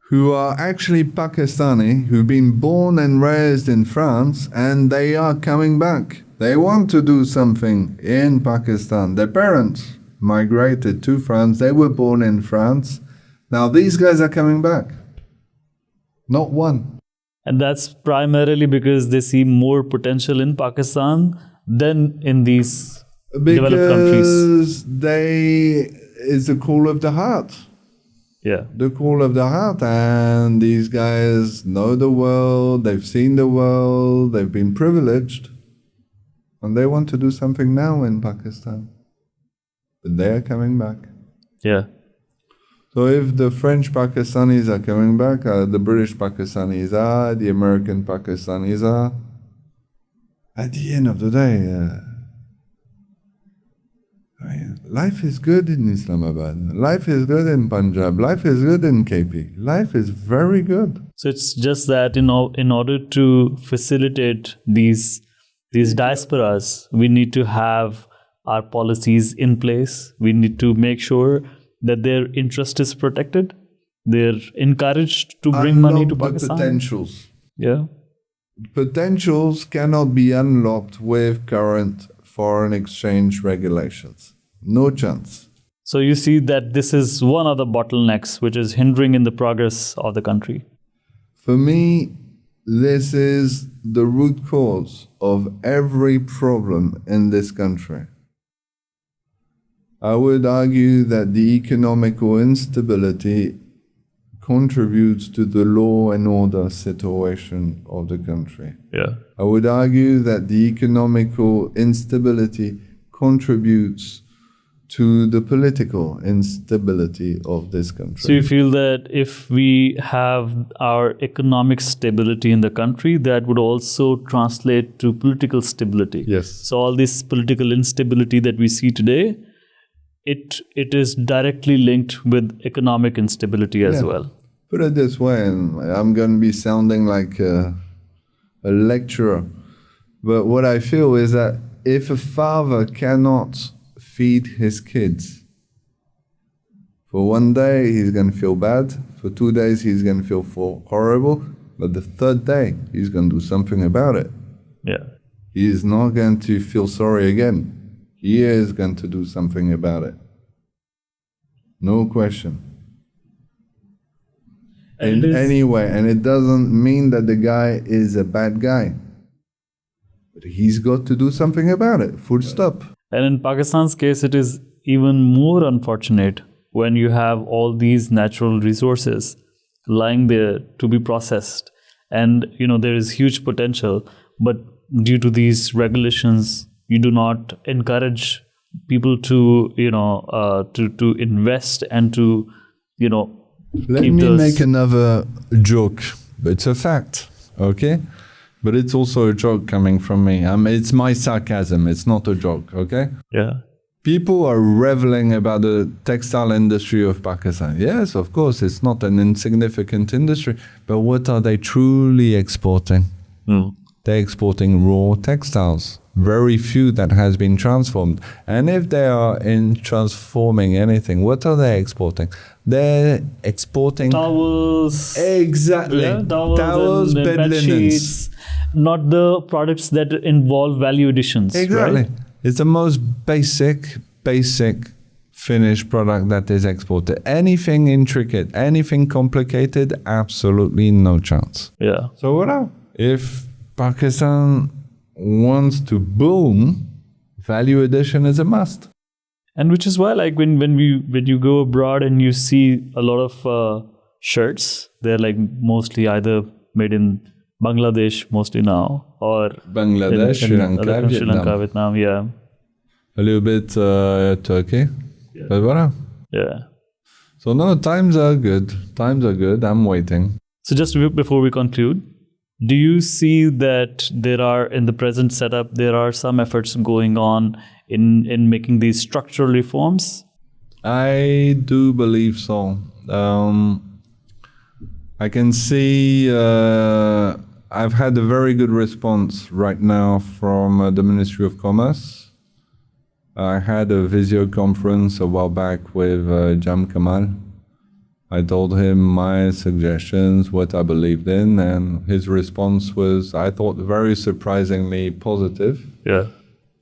Speaker 1: who are actually Pakistani, who've been born and raised in France, and they are coming back. They want to do something in Pakistan. Their parents migrated to France. They were born in France. Now these guys are coming back. Not one.
Speaker 2: And that's primarily because they see more potential in Pakistan than in these developed countries.
Speaker 1: Because it's the call of the heart.
Speaker 2: Yeah.
Speaker 1: The call of the heart, and these guys know the world, they've seen the world, they've been privileged, and they want to do something now in Pakistan. But they are coming back.
Speaker 2: Yeah.
Speaker 1: So if the French Pakistanis are coming back, the British Pakistanis are, the American Pakistanis are, at the end of the day, life is good in Islamabad. Life is good in Punjab. Life is good in KP. Life is very good.
Speaker 2: So it's just that in order to facilitate these diasporas, we need to have our policies in place. We need to make sure that their interest is protected. They're encouraged to bring money to
Speaker 1: Unlock
Speaker 2: Pakistan.
Speaker 1: the potentials.
Speaker 2: Yeah.
Speaker 1: Potentials cannot be unlocked with current foreign exchange regulations. No chance.
Speaker 2: So you see that this is one of the bottlenecks which is hindering in the progress of the country.
Speaker 1: For me, this is the root cause of every problem in this country. I would argue that the economical instability contributes to the law and order situation of the country.
Speaker 2: Yeah.
Speaker 1: I would argue that the economical instability contributes to the political instability of this country.
Speaker 2: So you feel that if we have our economic stability in the country, that would also translate to political stability.
Speaker 1: Yes.
Speaker 2: So all this political instability that we see today, it is directly linked with economic instability as well.
Speaker 1: Put it this way, and I'm going to be sounding like a lecturer, but what I feel is that if a father cannot feed his kids, for one day he's going to feel bad, for 2 days he's going to feel horrible, but the third day he's going to do something about it.
Speaker 2: Yeah.
Speaker 1: He is not going to feel sorry again. He is going to do something about it. No question. In any way, and it doesn't mean that the guy is a bad guy. But he's got to do something about it, full stop.
Speaker 2: And in Pakistan's case, it is even more unfortunate when you have all these natural resources lying there to be processed. And, there is huge potential, but due to these regulations, you do not encourage people to, to invest and to,
Speaker 1: Let me make another joke. It's a fact, okay? But it's also a joke coming from me. It's my sarcasm. It's not a joke, okay?
Speaker 2: Yeah.
Speaker 1: People are reveling about the textile industry of Pakistan. Yes, of course, it's not an insignificant industry. But what are they truly exporting? They're exporting raw textiles. Very few that has been transformed. And if they are in transforming anything, what are they exporting? They're exporting
Speaker 2: towels.
Speaker 1: Exactly.
Speaker 2: Yeah,
Speaker 1: towels,
Speaker 2: and
Speaker 1: bed
Speaker 2: bed
Speaker 1: linens.
Speaker 2: sheets, not the products that involve value additions.
Speaker 1: Exactly.
Speaker 2: Right?
Speaker 1: It's the most basic finished product that is exported. Anything intricate, anything complicated, absolutely no chance.
Speaker 2: Yeah.
Speaker 1: So what if Pakistan wants to boom, value addition is a must.
Speaker 2: And which is why, like when you go abroad and you see a lot of shirts, they're like mostly either made in Bangladesh mostly now, or
Speaker 1: Bangladesh, Sri Lanka,
Speaker 2: Vietnam, yeah.
Speaker 1: A little bit Turkey, but what?
Speaker 2: Yeah.
Speaker 1: So no, times are good. I'm waiting.
Speaker 2: So just before we conclude, do you see that there are, in the present setup, there are some efforts going on in making these structural reforms?
Speaker 1: I do believe so. I can see I've had a very good response right now from the Ministry of Commerce. I had a video conference a while back with Jam Kamal. I told him my suggestions, what I believed in, and his response was, I thought, very surprisingly positive.
Speaker 2: Yeah.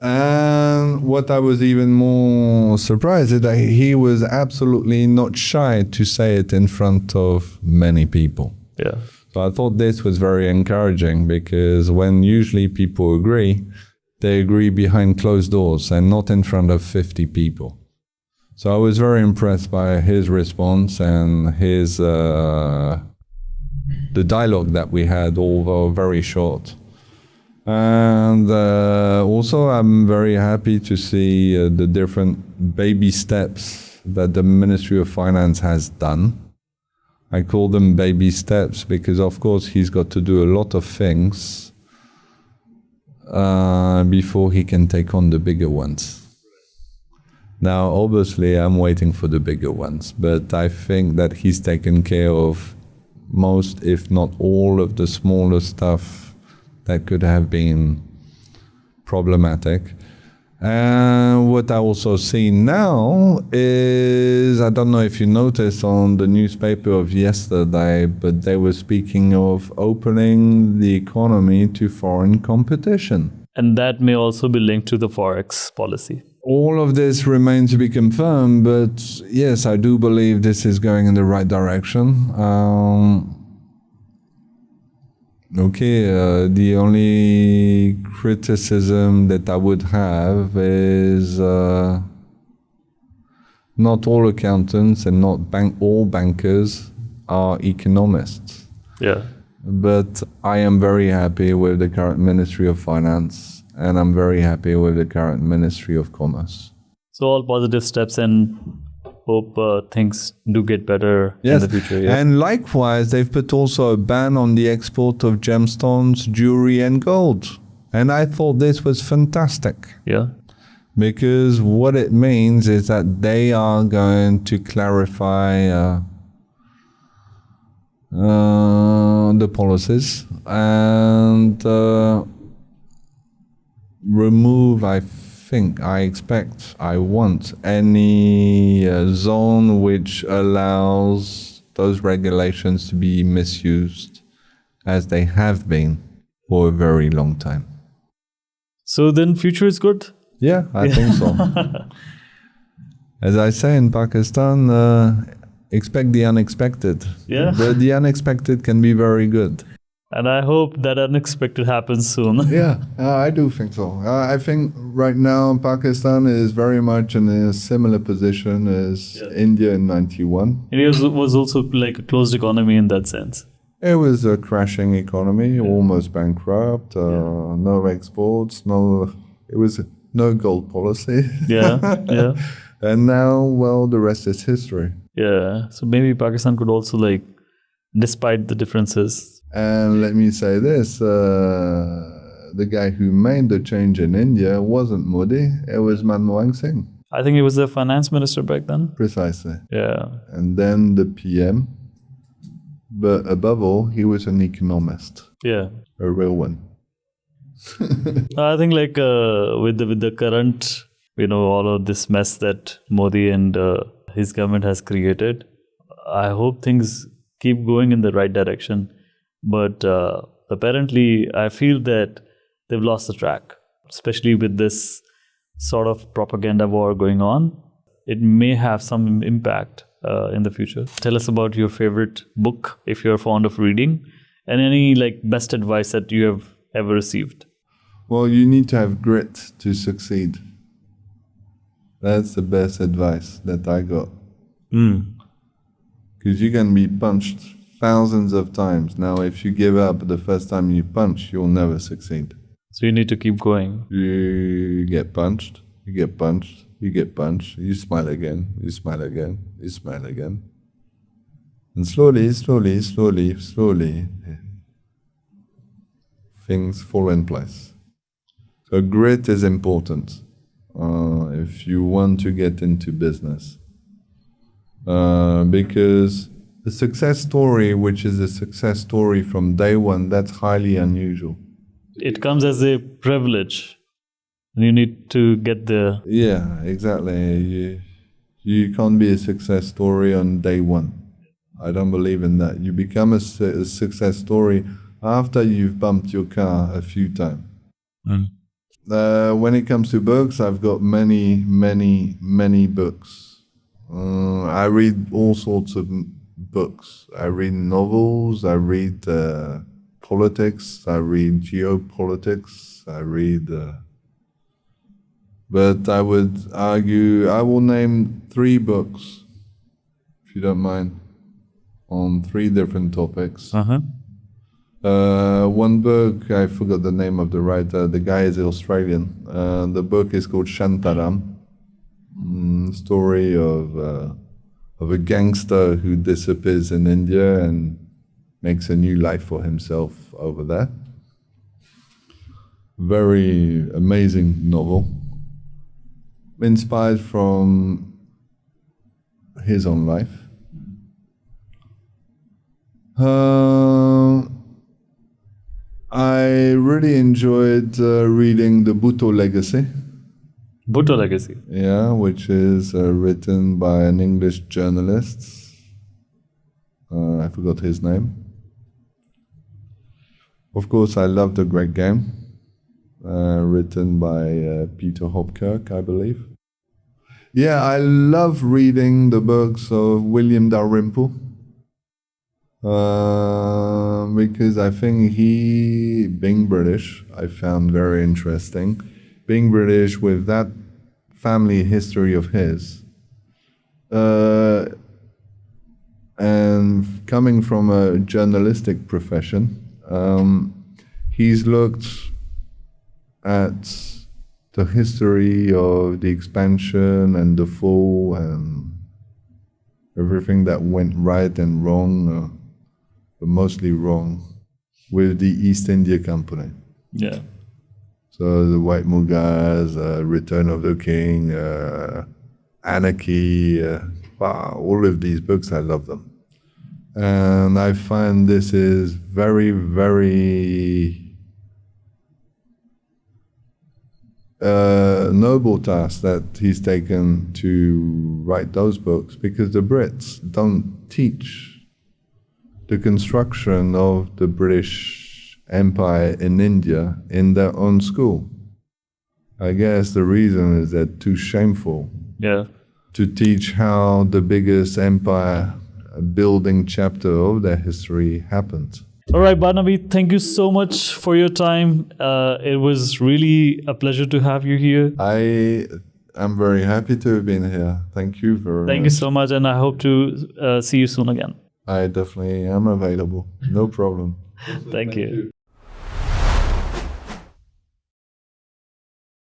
Speaker 1: And what I was even more surprised is that he was absolutely not shy to say it in front of many people.
Speaker 2: Yeah.
Speaker 1: So I thought this was very encouraging, because when usually people agree, they agree behind closed doors and not in front of 50 people. So I was very impressed by his response and his the dialogue that we had, although very short. And also I'm very happy to see the different baby steps that the Ministry of Finance has done. I call them baby steps because, of course, he's got to do a lot of things before he can take on the bigger ones. Now, obviously, I'm waiting for the bigger ones, but I think that he's taken care of most, if not all, of the smaller stuff that could have been problematic. And what I also see now is, I don't know if you noticed on the newspaper of yesterday, but they were speaking of opening the economy to foreign competition.
Speaker 2: And that may also be linked to the Forex policy.
Speaker 1: All of this remains to be confirmed, but yes, I do believe this is going in the right direction. The only criticism that I would have is not all accountants and not all bankers are economists.
Speaker 2: Yeah.
Speaker 1: But I am very happy with the current Ministry of Finance, and I'm very happy with the current Ministry of Commerce.
Speaker 2: So all positive steps, and hope things do get better in the future. Yeah.
Speaker 1: And likewise, they've put also a ban on the export of gemstones, jewelry, and gold. And I thought this was fantastic.
Speaker 2: Yeah.
Speaker 1: Because what it means is that they are going to clarify the policies and remove, I want any zone which allows those regulations to be misused as they have been for a very long time.
Speaker 2: So then future is good?
Speaker 1: Yeah, I think so. As I say in Pakistan, expect the unexpected.
Speaker 2: Yeah.
Speaker 1: But the unexpected can be very good.
Speaker 2: And I hope that unexpected happens soon.
Speaker 1: Yeah, I do think so. I think right now Pakistan is very much in a similar position as India in 91.
Speaker 2: It was also like a closed economy in that sense.
Speaker 1: It was a crashing economy, almost bankrupt, no exports, it was no gold policy.
Speaker 2: Yeah.
Speaker 1: And now, well, the rest is history.
Speaker 2: Yeah, so maybe Pakistan could also despite the differences.
Speaker 1: And let me say this, the guy who made the change in India wasn't Modi, it was Manmohan Singh.
Speaker 2: I think he was the finance minister back then.
Speaker 1: Precisely.
Speaker 2: Yeah.
Speaker 1: And then the PM. But above all, he was an economist.
Speaker 2: Yeah.
Speaker 1: A real one.
Speaker 2: I think with the current, all of this mess that Modi and his government has created, I hope things keep going in the right direction. But apparently, I feel that they've lost the track, especially with this sort of propaganda war going on. It may have some impact in the future. Tell us about your favorite book, if you're fond of reading, and any best advice that you have ever received.
Speaker 1: Well, you need to have grit to succeed. That's the best advice that I got. Because you can be punched thousands of times. Now, if you give up the first time you punch, you'll never succeed.
Speaker 2: So you need to keep going.
Speaker 1: You get punched, you get punched, you get punched, you smile again, you smile again, you smile again. And slowly, things fall in place. So grit is important if you want to get into business. Because the success story, which is a success story from day one, that's highly unusual.
Speaker 2: It comes as a privilege. And you need to get there.
Speaker 1: Yeah, exactly. You can't be a success story on day one. I don't believe in that. You become a success story after you've bumped your car a few times. When it comes to books, I've got many books. I read all sorts of books. I read novels, I read politics, I read geopolitics, I read... But I would argue, I will name 3 books, if you don't mind, on 3 different topics. One book, I forgot the name of the writer, the guy is Australian. The book is called Shantaram. Story of a gangster who disappears in India and makes a new life for himself over there. Very amazing novel. inspired from his own life. I really enjoyed reading the Bhutto Legacy.
Speaker 2: Bhutto Legacy.
Speaker 1: Yeah, which is written by an English journalist. I forgot his name. Of course, I love The Great Game, written by Peter Hopkirk, I believe. Yeah, I love reading the books of William Dalrymple. Because I think he, being British, I found very interesting. Being British with that family history of his, and coming from a journalistic profession, he's looked at the history of the expansion and the fall and everything that went right and wrong, but mostly wrong, with the East India Company.
Speaker 2: Yeah.
Speaker 1: So the White Mughals, Return of the King, Anarchy, wow, all of these books, I love them. And I find this is very, very noble task that he's taken to write those books, because the Brits don't teach the construction of the British Empire in India in their own school. I guess the reason is they're too shameful to teach how the biggest empire building chapter of their history happened.
Speaker 2: All right, Barnaby, thank you so much for your time. It was really a pleasure to have you here.
Speaker 1: I'm very happy to have been here. Thank you very much.
Speaker 2: Thank you so much, and I hope to see you soon again.
Speaker 1: I definitely am available. No problem.
Speaker 2: Thank you.